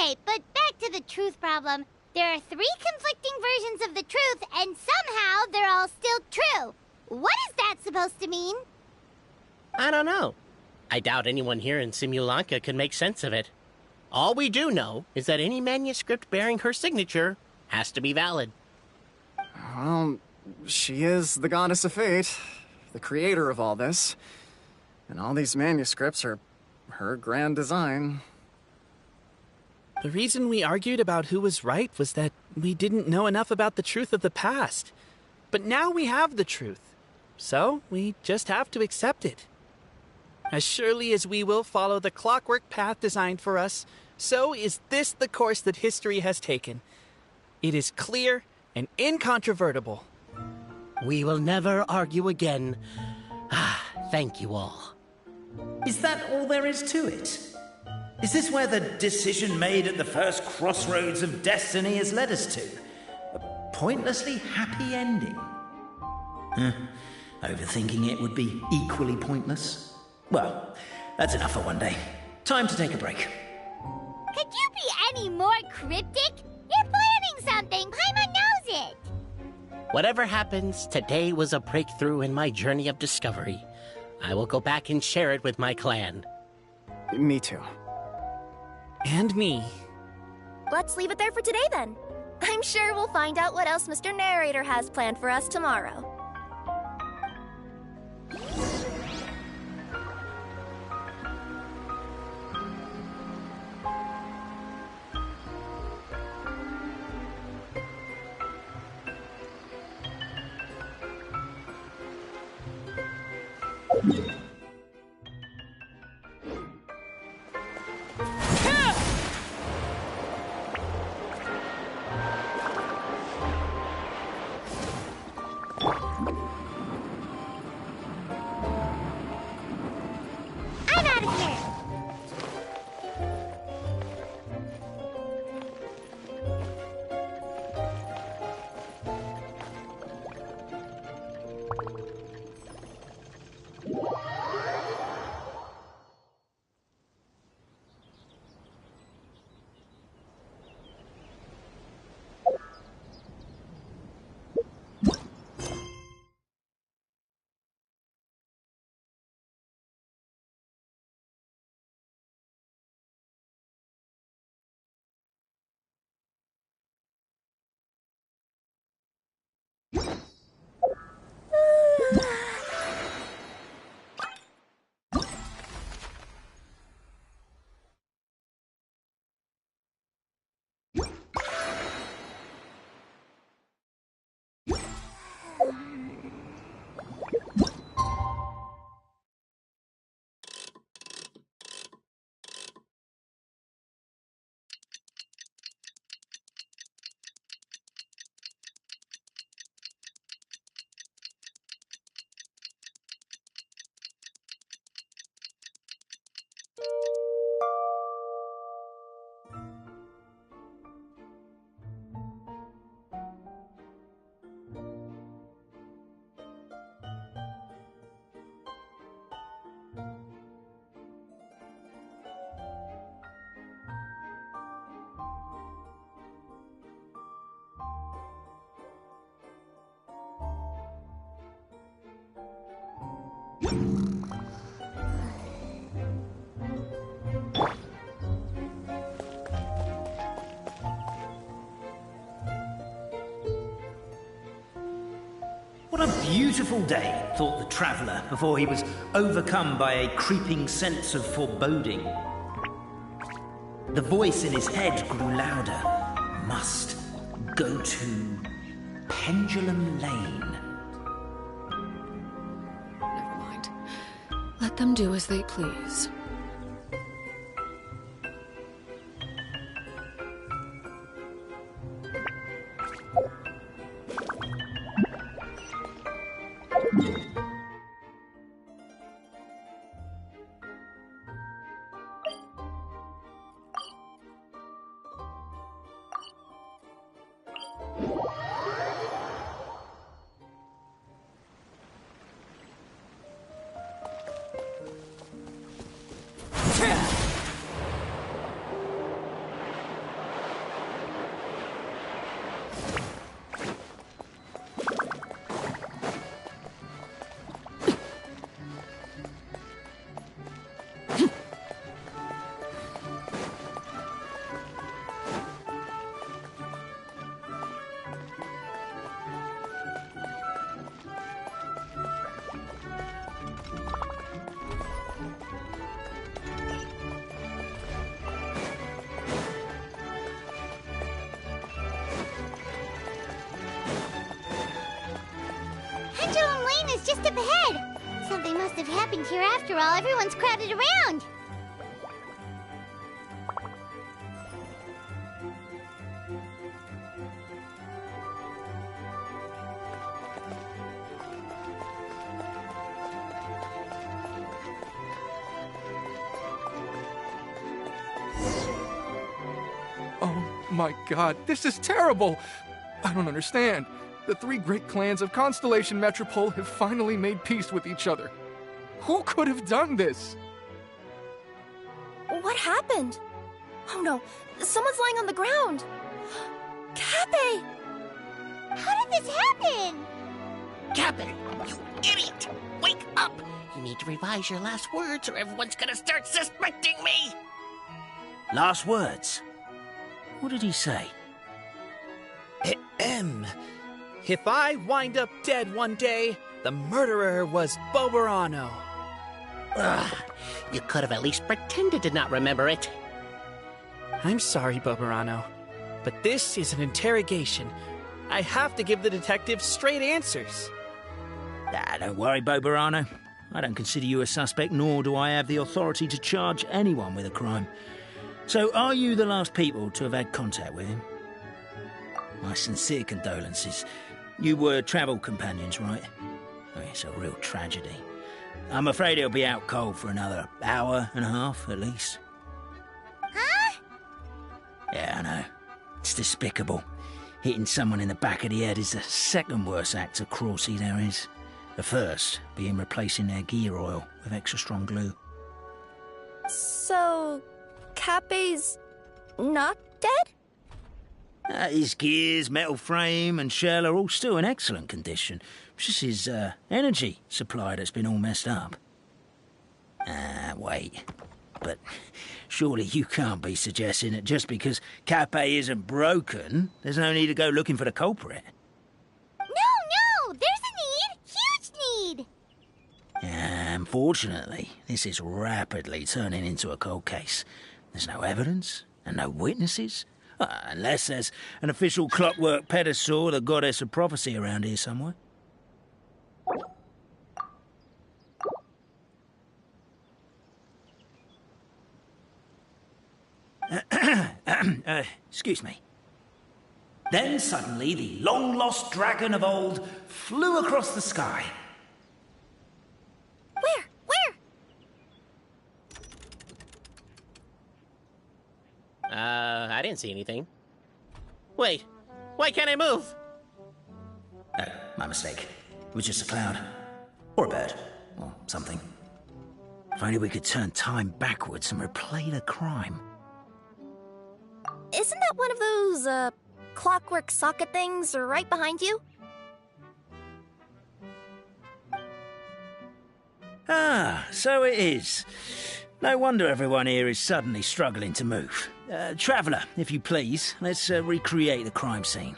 Okay, but back to the truth problem. There are 3 conflicting versions of the truth, and somehow they're all still true. What is that supposed to mean? I don't know. I doubt anyone here in Simulanka can make sense of it. All we do know is that any manuscript bearing her signature has to be valid. Well, she is the goddess of fate, the creator of all this. And all these manuscripts are her grand design. The reason we argued about who was right was that we didn't know enough about the truth of the past. But now we have the truth. So we just have to accept it. As surely as we will follow the clockwork path designed for us, so is this the course that history has taken. It is clear and incontrovertible. We will never argue again. Thank you all. Is that all there is to it? Is this where the decision made at the first crossroads of destiny has led us to? A pointlessly happy ending? Overthinking it would be equally pointless. Well, that's enough for one day. Time to take a break. Could you be any more cryptic? You're planning something. Paimon knows it. Whatever happens, today was a breakthrough in my journey of discovery. I will go back and share it with my clan. Me too. And me. Let's leave it there for today then. I'm sure we'll find out what else Mr. Narrator has planned for us tomorrow. I'm out of here. What a beautiful day, thought the traveller, before he was overcome by a creeping sense of foreboding. The voice in his head grew louder. Must go to Pendulum Lane. Never mind. Let them do as they please. Pendulum Lane is just up ahead. Something must have happened here after all. Everyone's crowded around. Oh my god, this is terrible! I don't understand. The three great clans of Constellation Metropole have finally made peace with each other. Who could have done this? What happened? Oh no, someone's lying on the ground. Cappe! How did this happen? Captain, you idiot! Wake up! You need to revise your last words or everyone's gonna start suspecting me! Last words? What did he say? If I wind up dead one day, the murderer was Boberano. Ugh, you could have at least pretended to not remember it. I'm sorry, Boberano, but this is an interrogation. I have to give the detective straight answers. Don't worry, Boberano. I don't consider you a suspect, nor do I have the authority to charge anyone with a crime. So, are you the last people to have had contact with him? My sincere condolences. You were travel companions, right? Oh, it's a real tragedy. I'm afraid he'll be out cold for another hour and a half, at least. Huh? Yeah, I know. It's despicable. Hitting someone in the back of the head is the second worst act of cruelty there is. The first being replacing their gear oil with extra strong glue. So, Cappe's not dead? His gears, metal frame and shell are all still in excellent condition. It's just his energy supply that's been all messed up. Wait. But surely you can't be suggesting that just because Cappe isn't broken, there's no need to go looking for the culprit. No! There's a need! Huge need! Unfortunately, this is rapidly turning into a cold case. There's no evidence and no witnesses. Unless there's an official clockwork pedestal, the goddess of prophecy around here somewhere. Excuse me. Then suddenly the long-lost dragon of old flew across the sky. Where? I didn't see anything. Wait, why can't I move? Oh, my mistake. It was just a cloud. Or a bird. Or something. If only we could turn time backwards and replay the crime. Isn't that one of those, clockwork socket things right behind you? So it is. No wonder everyone here is suddenly struggling to move. Traveller, if you please, let's recreate the crime scene.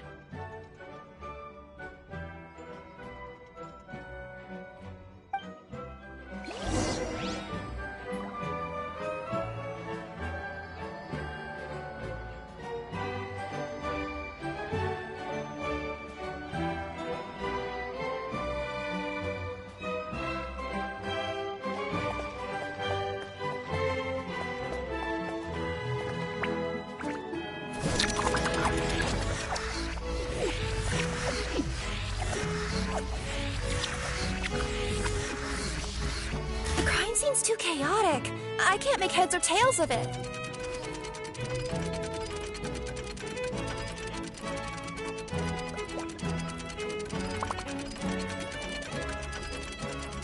Seems too chaotic. I can't make heads or tails of it.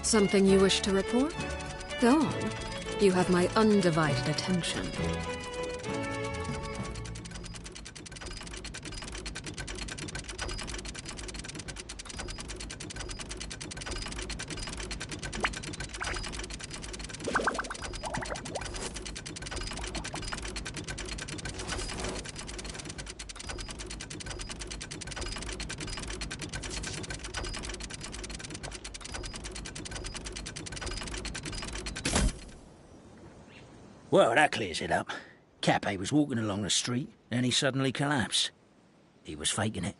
Something you wish to report? Go on. You have my undivided attention. Well, that clears it up. Cappe was walking along the street, then he suddenly collapsed. He was faking it.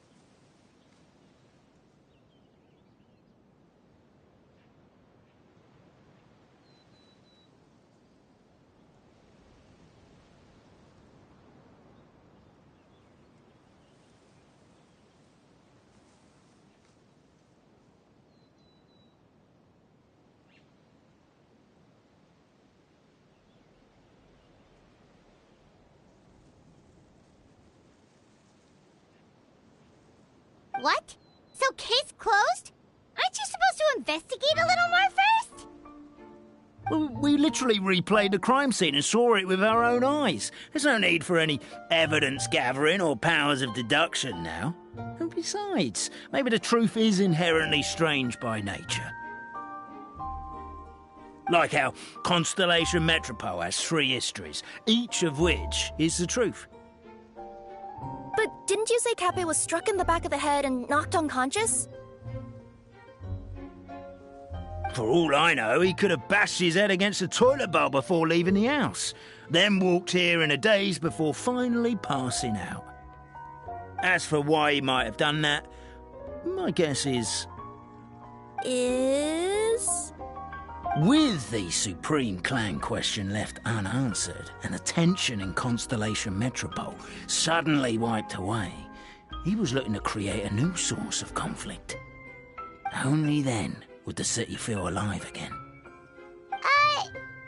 What? So case closed? Aren't you supposed to investigate a little more first? Well, we literally replayed the crime scene and saw it with our own eyes. There's no need for any evidence gathering or powers of deduction now. And besides, maybe the truth is inherently strange by nature. Like how Constellation Metropole has 3 histories, each of which is the truth. But didn't you say Cappe was struck in the back of the head and knocked unconscious? For all I know, he could have bashed his head against a toilet bowl before leaving the house, then walked here in a daze before finally passing out. As for why he might have done that, my guess is... With the Supreme Clan question left unanswered and the tension in Constellation Metropole suddenly wiped away, he was looking to create a new source of conflict. Only then would the city feel alive again.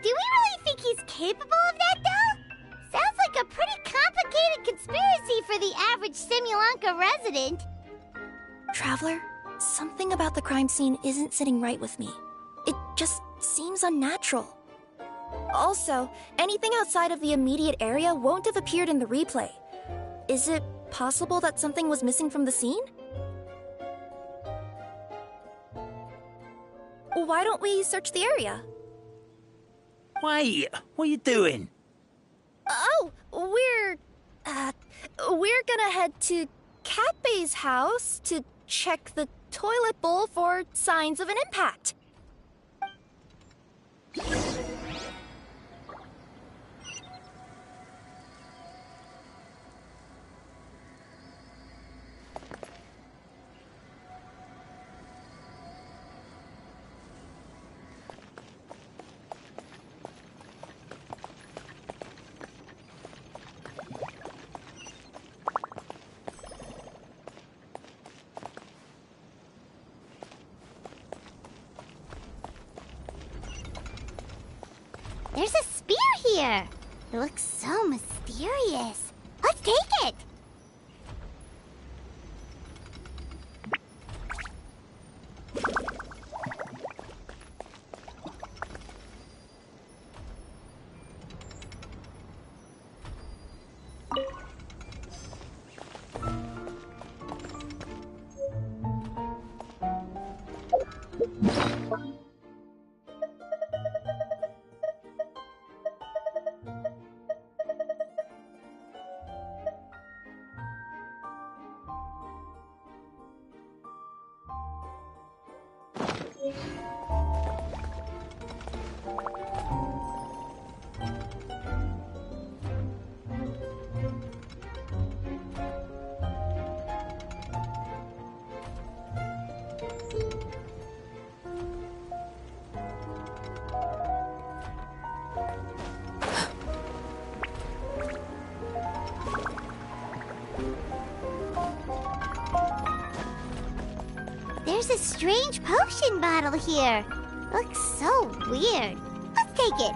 Do we really think he's capable of that, though? Sounds like a pretty complicated conspiracy for the average Simulanka resident. Traveler, something about the crime scene isn't sitting right with me. It just seems unnatural. Also, anything outside of the immediate area won't have appeared in the replay. Is it possible that something was missing from the scene? Why don't we search the area? Wait, what are you doing? Oh, we're gonna head to Cappe's house to check the toilet bowl for signs of an impact. There's a spear here. It looks so mysterious. Let's take it. There's a strange potion bottle here. Looks so weird. Let's take it.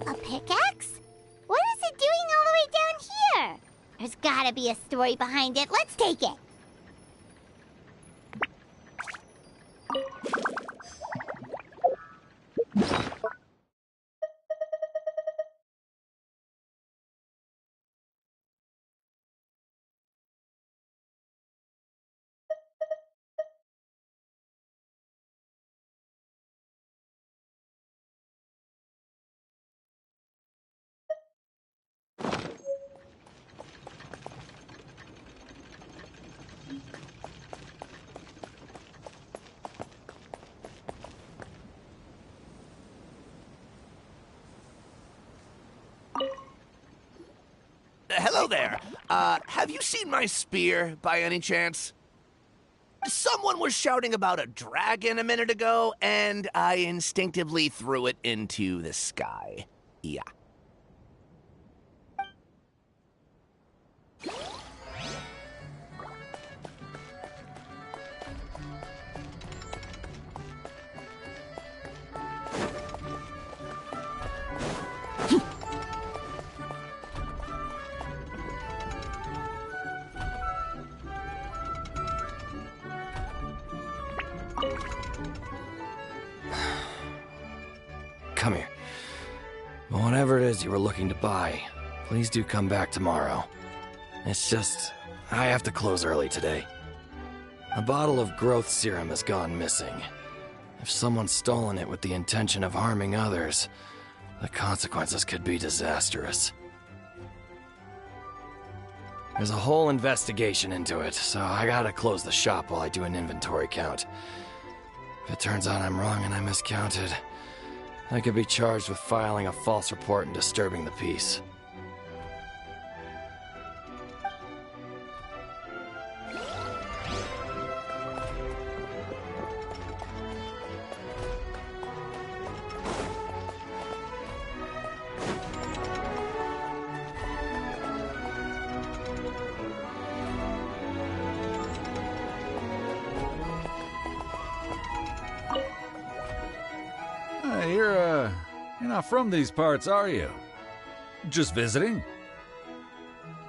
A pickaxe? What is it doing all the way down here? There's gotta be a story behind it. Let's take it. have you seen my spear, by any chance? Someone was shouting about a dragon a minute ago, and I instinctively threw it into the sky. Yeah. Come here. Whatever it is you were looking to buy, please do come back tomorrow. It's just, I have to close early today. A bottle of growth serum has gone missing. If someone's stolen it with the intention of harming others, the consequences could be disastrous. There's a whole investigation into it, so I gotta close the shop while I do an inventory count. If it turns out I'm wrong and I miscounted, I could be charged with filing a false report and disturbing the peace. You're not from these parts, are you? Just visiting?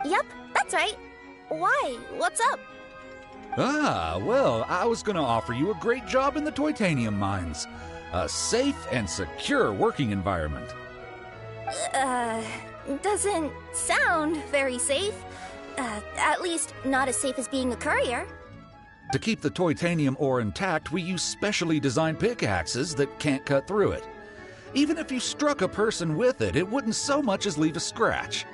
Yep, that's right. Why? What's up? Ah, well, I was gonna offer you a great job in the Titanium mines. A safe and secure working environment. Doesn't sound very safe. At least not as safe as being a courier. To keep the Titanium ore intact, we use specially designed pickaxes that can't cut through it. Even if you struck a person with it, it wouldn't so much as leave a scratch.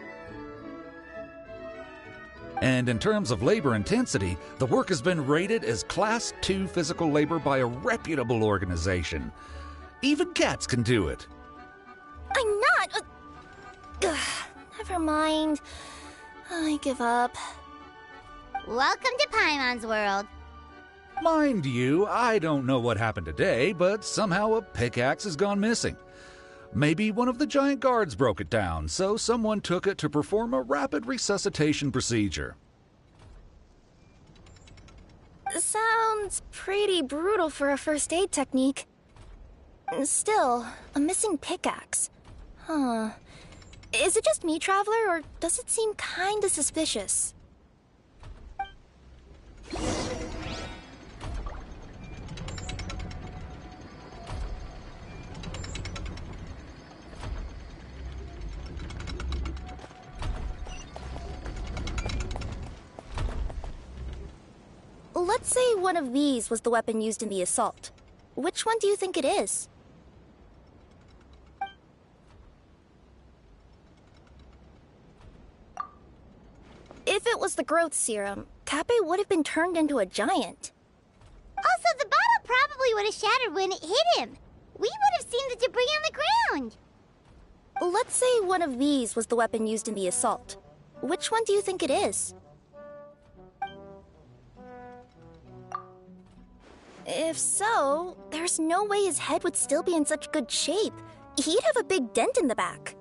And in terms of labor intensity, the work has been rated as Class 2 physical labor by a reputable organization. Even cats can do it. I'm not... never mind. I give up. Welcome to Paimon's world. Mind you, I don't know what happened today, but somehow a pickaxe has gone missing. Maybe one of the giant guards broke it down, so someone took it to perform a rapid resuscitation procedure. Sounds pretty brutal for a first aid technique. Still, a missing pickaxe. Huh. Is it just me, Traveler, or does it seem kinda suspicious? Let's say one of these was the weapon used in the assault. Which one do you think it is? If it was the growth serum, Kappe would have been turned into a giant. Also, the bottle probably would have shattered when it hit him. We would have seen the debris on the ground. Let's say one of these was the weapon used in the assault. Which one do you think it is? If so, there's no way his head would still be in such good shape. He'd have a big dent in the back.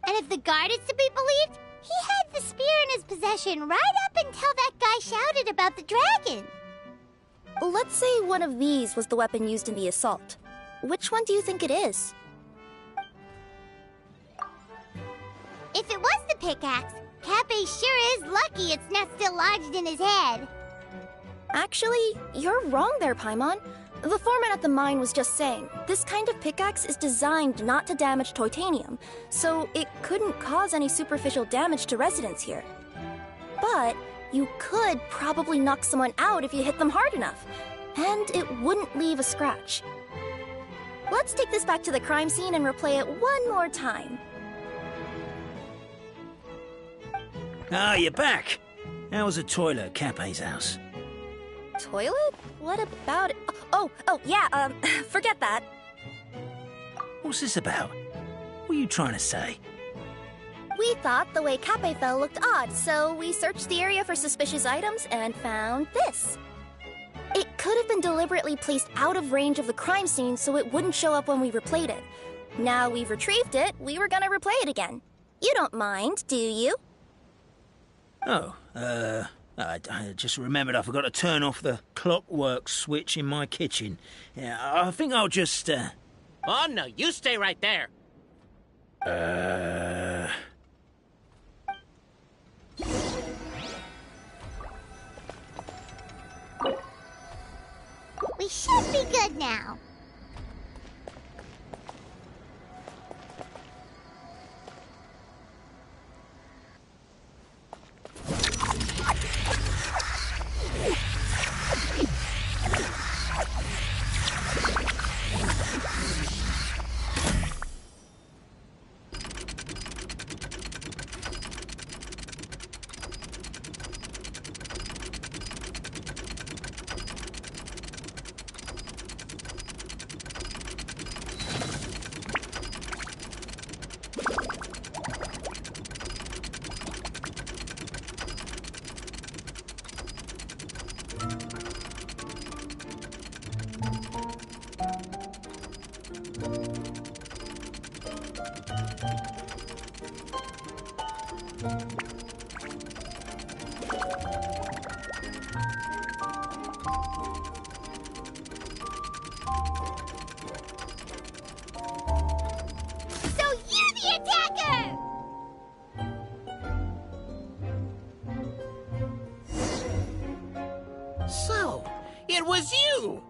And if the guard is to be believed, he had the spear in his possession right up until that guy shouted about the dragon. Let's say one of these was the weapon used in the assault. Which one do you think it is? If it was the pickaxe, Kappe sure is lucky it's not still lodged in his head. Actually, you're wrong there, Paimon. The foreman at the mine was just saying, this kind of pickaxe is designed not to damage titanium, so it couldn't cause any superficial damage to residents here. But you could probably knock someone out if you hit them hard enough, and it wouldn't leave a scratch. Let's take this back to the crime scene and replay it one more time. Ah, you're back. How was the toilet at Kappe's house? Toilet? What about it? Oh, yeah, forget that. What's this about? What are you trying to say? We thought the way Cape fell looked odd, so we searched the area for suspicious items and found this. It could have been deliberately placed out of range of the crime scene so it wouldn't show up when we replayed it. Now we've retrieved it, we were gonna replay it again. You don't mind, do you? Oh, I just remembered I forgot to turn off the clockwork switch in my kitchen. Yeah, I think I'll just, Oh, no, you stay right there. We should be good now. So, it was you!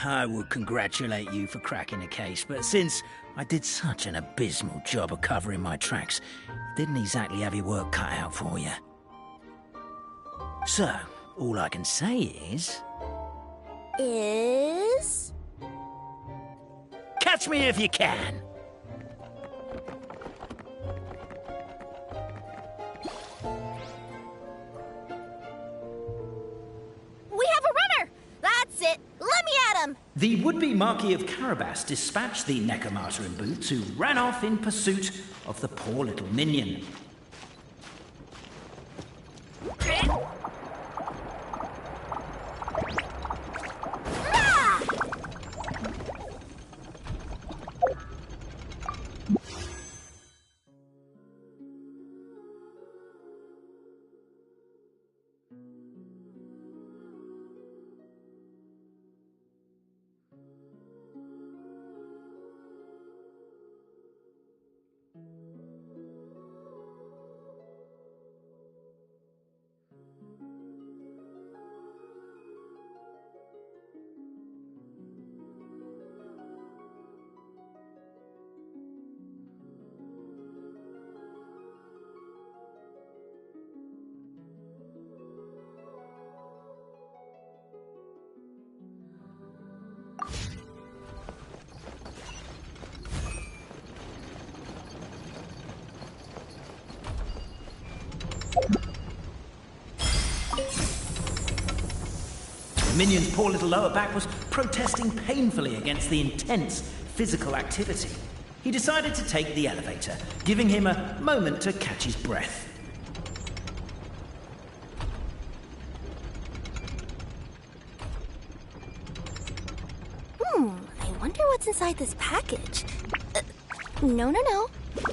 I would congratulate you for cracking the case, but since I did such an abysmal job of covering my tracks, it didn't exactly have your work cut out for you. So, all I can say is... Catch me if you can! The would-be Marquis of Carabas dispatched the Necromancer in boots, who ran off in pursuit of the poor little minion. The minion's poor little lower back was protesting painfully against the intense physical activity. He decided to take the elevator, giving him a moment to catch his breath. I wonder what's inside this package. No.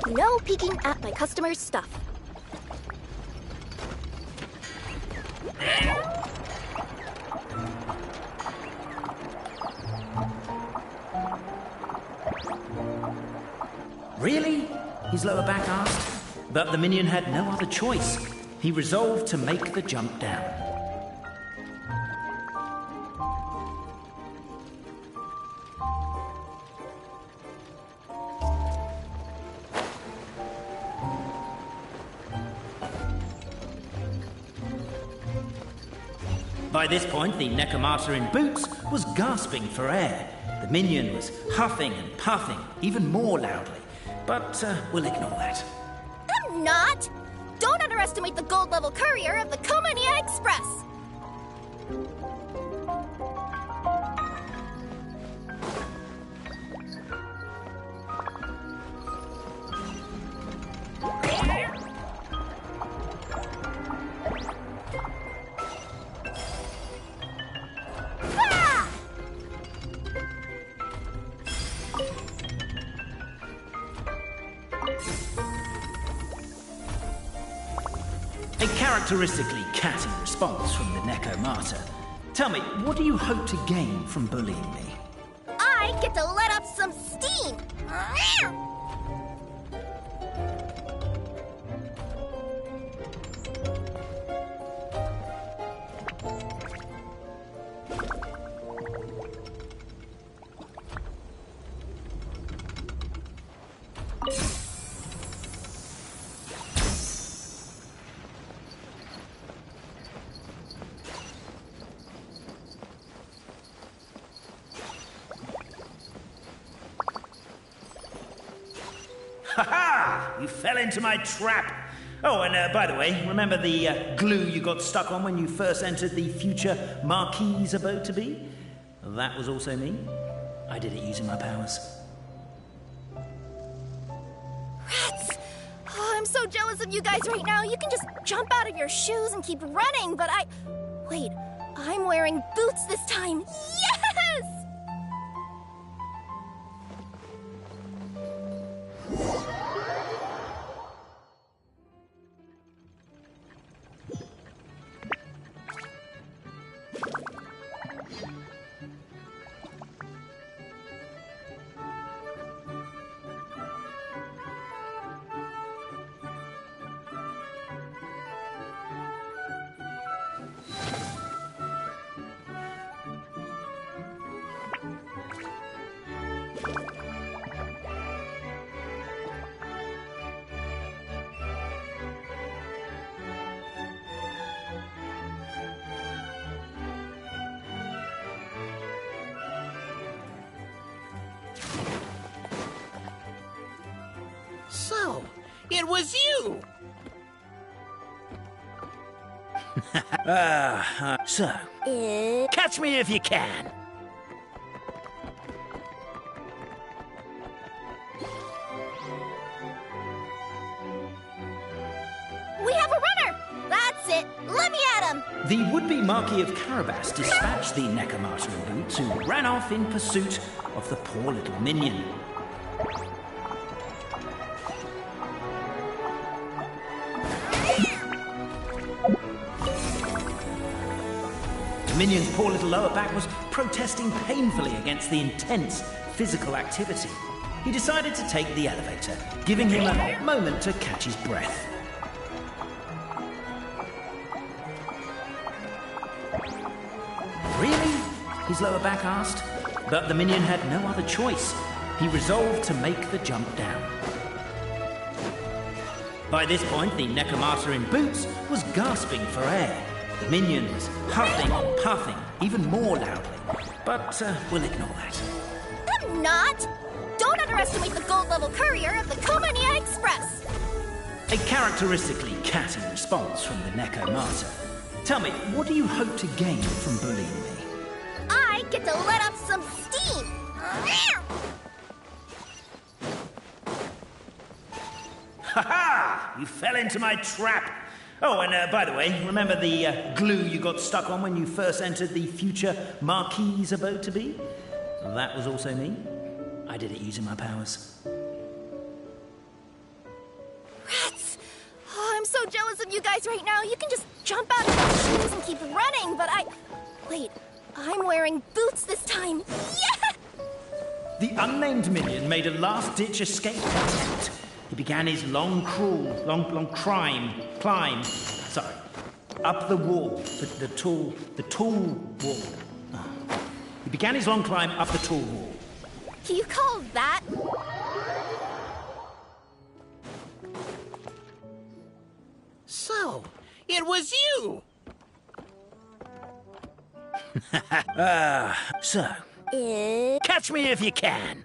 No peeking at my customer's stuff. Really? His lower back asked. But the minion had no other choice. He resolved to make the jump down. By this point, the Necromata in boots was gasping for air. The minion was huffing and puffing, even more loudly. But we'll ignore that. I'm not! Don't underestimate the gold-level courier of the Komania Express! A characteristically catty response from the Necromata. Tell me, what do you hope to gain from bullying me? I get to let off some steam! Ha-ha! You fell into my trap. Oh, and by the way, remember the glue you got stuck on when you first entered the future Marquis's abode to be? That was also me. I did it using my powers. Rats! Oh, I'm so jealous of you guys right now. You can just jump out of your shoes and keep running, but Wait, I'm wearing boots this time. Yes! So, it was you! So, catch me if you can. We have a runner! That's it! Let me at him! The would-be Marquis of Carabas dispatched the Necromata in boots, who ran off in pursuit of the poor little minion. The minion's poor little lower back was protesting painfully against the intense physical activity. He decided to take the elevator, giving him a moment to catch his breath. Really? His lower back asked. But the minion had no other choice. He resolved to make the jump down. By this point, the Necromata in boots was gasping for air. The minion was huffing and puffing, even more loudly. But we'll ignore that. I'm not! Don't underestimate the gold-level courier of the Komania Express! A characteristically catty response from the Necromata. Tell me, what do you hope to gain from bullying me? I get to let off some steam! Ha-ha! You fell into my trap. Oh, and by the way, remember the glue you got stuck on when you first entered the future Marquis's abode to be? That was also me. I did it using my powers. Rats! Oh, I'm so jealous of you guys right now. You can just jump out of your shoes and keep running, but Wait, I'm wearing boots this time. Yeah! The unnamed minion made a last-ditch escape attempt. He began his long climb, up the wall, the tall wall. Oh. He began his long climb up the tall wall. You call that? So, it was you! So, catch me if you can.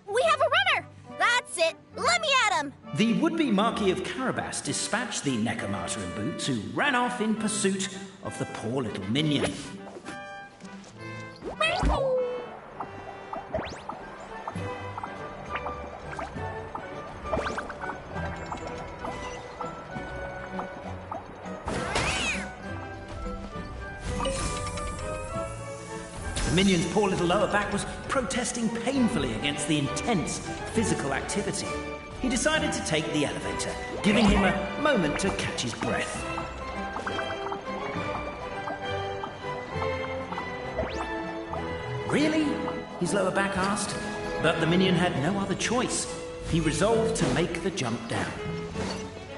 We have a runner! That's it! Let me at him! The would-be Marquis of Carabas dispatched the Necromata in boots, who ran off in pursuit of the poor little minion. The minion's poor little lower back was protesting painfully against the intense physical activity. He decided to take the elevator, giving him a moment to catch his breath. Really? His lower back asked. But the minion had no other choice. He resolved to make the jump down.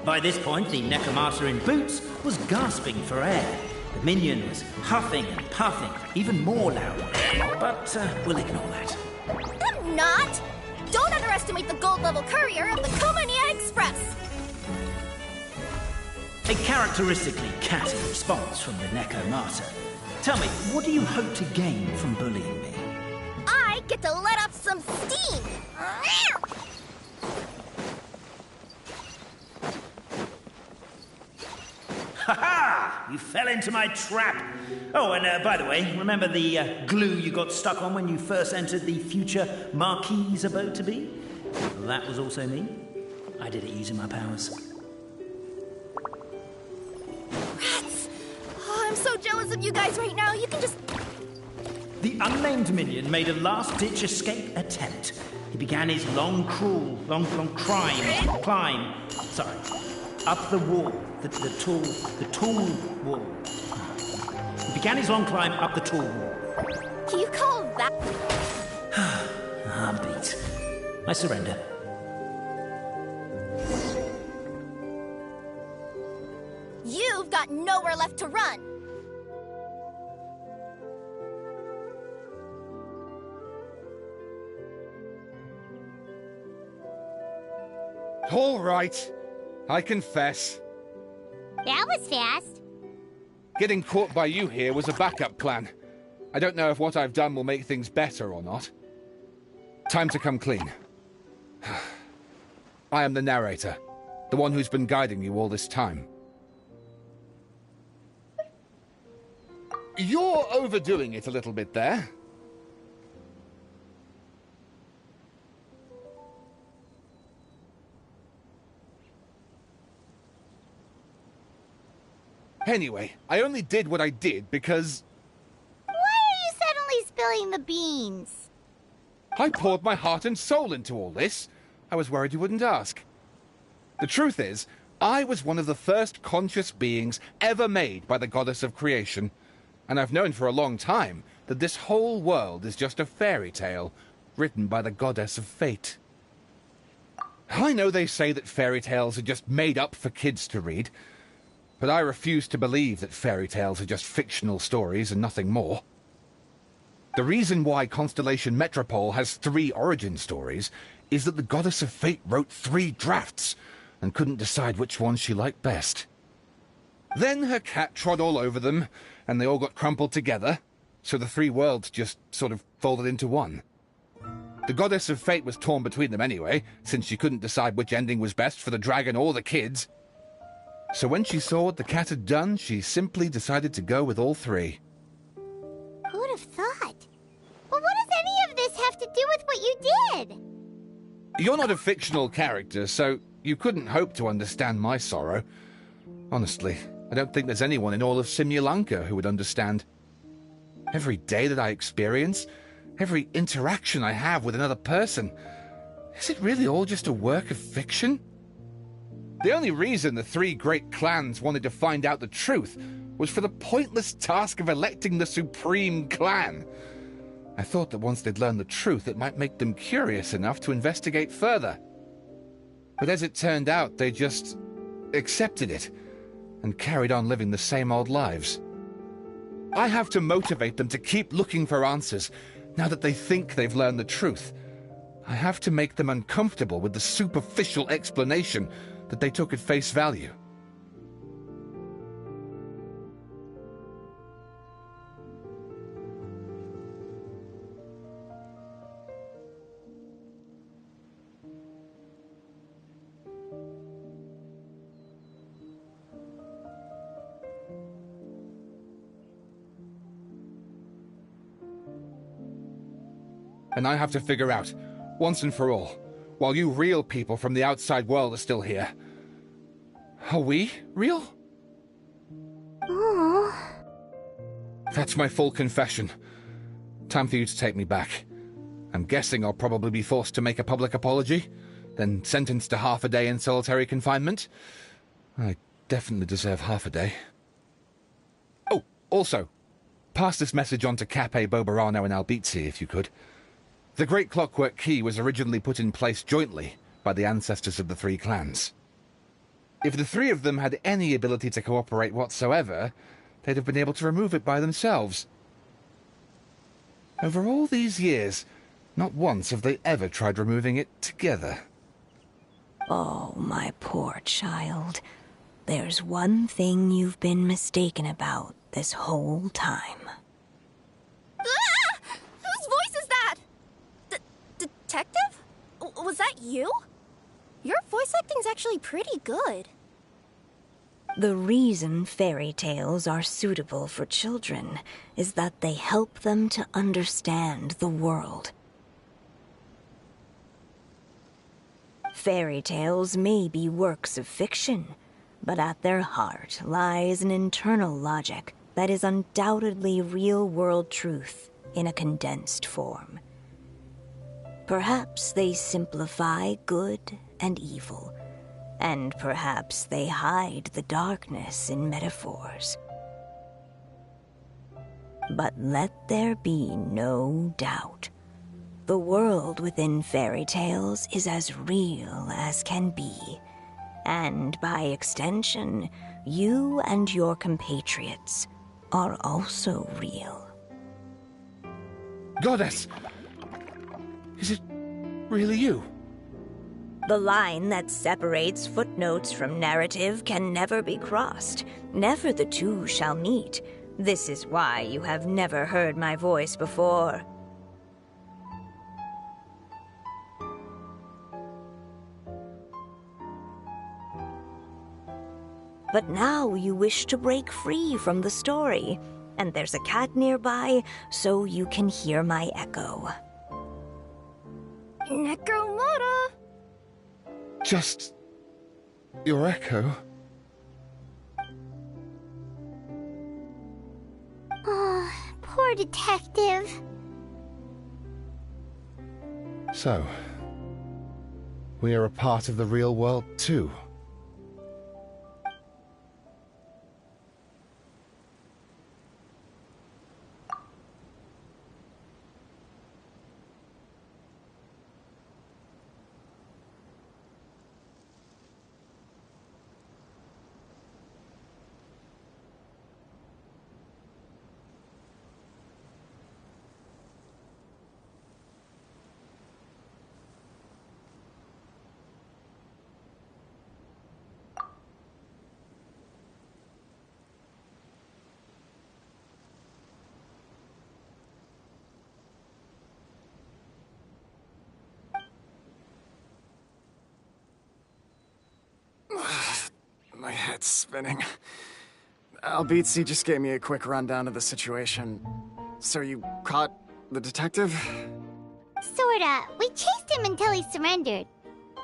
By this point, the Necromata in boots was gasping for air. The minion was huffing and puffing, even more loudly. But we'll ignore that. I'm not! Don't underestimate the gold-level courier of the Komania Express! A characteristically catty response from the Necromata. Tell me, what do you hope to gain from bullying me? I get to let off some steam! Ha-ha! You fell into my trap! Oh, and by the way, remember the glue you got stuck on when you first entered the future Marquis's abode-to-be? Well, that was also me. I did it using my powers. Rats! Oh, I'm so jealous of you guys right now. You can just... The unnamed minion made a last-ditch escape attempt. He began his long climb, up the wall, the tall wall. He began his long climb up the tall wall. You call that... I'm beat. I surrender. You've got nowhere left to run. All right. I confess. That was fast. Getting caught by you here was a backup plan. I don't know if what I've done will make things better or not. Time to come clean. I am the narrator, the one who's been guiding you all this time. You're overdoing it a little bit there. Anyway, I only did what I did because... Why are you suddenly spilling the beans? I poured my heart and soul into all this. I was worried you wouldn't ask. The truth is, I was one of the first conscious beings ever made by the goddess of creation. And I've known for a long time that this whole world is just a fairy tale written by the goddess of fate. I know they say that fairy tales are just made up for kids to read, but I refuse to believe that fairy tales are just fictional stories and nothing more. The reason why Constellation Metropole has 3 origin stories is that the Goddess of Fate wrote 3 drafts and couldn't decide which one she liked best. Then her cat trod all over them, and they all got crumpled together, so the 3 worlds just sort of folded into one. The Goddess of Fate was torn between them anyway, since she couldn't decide which ending was best for the dragon or the kids. So when she saw what the cat had done, she simply decided to go with all 3. Who'd have thought? Well, what does any of this have to do with what you did? You're not a fictional character, so you couldn't hope to understand my sorrow. Honestly, I don't think there's anyone in all of Simulanka who would understand. Every day that I experience, every interaction I have with another person, is it really all just a work of fiction? The only reason the 3 great clans wanted to find out the truth was for the pointless task of electing the supreme clan. I thought that once they'd learned the truth, it might make them curious enough to investigate further. But as it turned out, they just accepted it and carried on living the same old lives. I have to motivate them to keep looking for answers now that they think they've learned the truth. I have to make them uncomfortable with the superficial explanation that they took at face value. And I have to figure out, once and for all, while you real people from the outside world are still here, are we real? Aww. That's my full confession. Time for you to take me back. I'm guessing I'll probably be forced to make a public apology, then sentenced to half a day in solitary confinement. I definitely deserve half a day. Oh, also, pass this message on to Cape, Bobarano, and Albizzi, if you could. The Great Clockwork Key was originally put in place jointly by the ancestors of the three clans. If the three of them had any ability to cooperate whatsoever, they'd have been able to remove it by themselves. Over all these years, not once have they ever tried removing it together. Oh, my poor child. There's one thing you've been mistaken about this whole time. Ah! Whose voice is that? Detective? Was that you? Your voice acting's actually pretty good. The reason fairy tales are suitable for children is that they help them to understand the world. Fairy tales may be works of fiction, but at their heart lies an internal logic that is undoubtedly real-world truth in a condensed form. Perhaps they simplify good and evil, and perhaps they hide the darkness in metaphors. But let there be no doubt. The world within fairy tales is as real as can be, and by extension, you and your compatriots are also real. Goddess! Is it really you? The line that separates footnotes from narrative can never be crossed. Never the two shall meet. This is why you have never heard my voice before. But now you wish to break free from the story, and there's a cat nearby, so you can hear my echo. Necromora! Just your echo? Oh, poor detective. So, we are a part of the real world too. My head's spinning. Albizzi just gave me a quick rundown of the situation. So you caught the detective? Sorta. We chased him until he surrendered.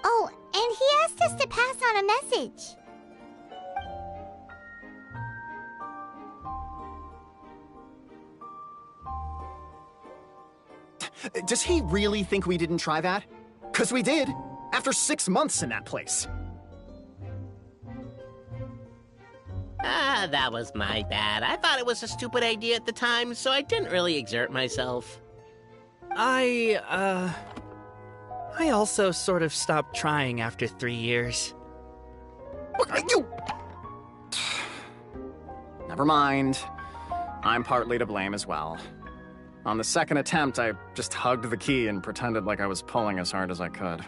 Oh, and he asked us to pass on a message. Does he really think we didn't try that? 'Cause we did, after 6 months in that place. That was my bad. I thought it was a stupid idea at the time, so I didn't really exert myself. I also sort of stopped trying after 3 years. You... Never mind. I'm partly to blame as well. On the second attempt, I just hugged the key and pretended like I was pulling as hard as I could.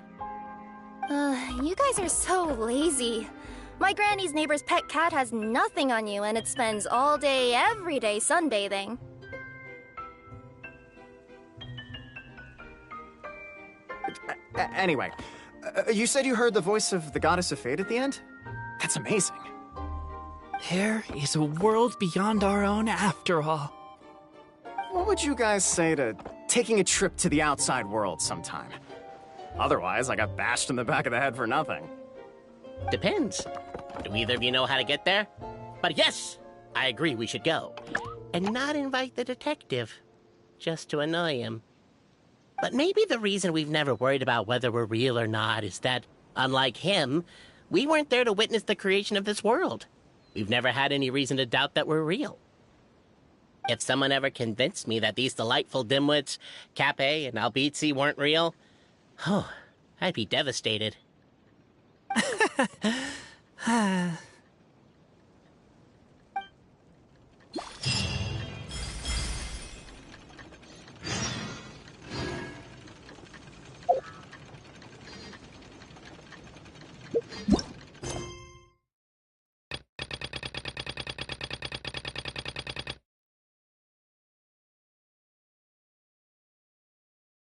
You guys are so lazy. My granny's neighbor's pet cat has nothing on you, and it spends all day, every day sunbathing. Anyway, you said you heard the voice of the Goddess of Fate at the end? That's amazing. There is a world beyond our own after all. What would you guys say to taking a trip to the outside world sometime? Otherwise, I got bashed in the back of the head for nothing. Depends. Do either of you know how to get there? But yes, I agree we should go. And not invite the detective, just to annoy him. But maybe the reason we've never worried about whether we're real or not is that, unlike him, we weren't there to witness the creation of this world. We've never had any reason to doubt that we're real. If someone ever convinced me that these delightful dimwits, Cape and Albizzi, weren't real, I'd be devastated.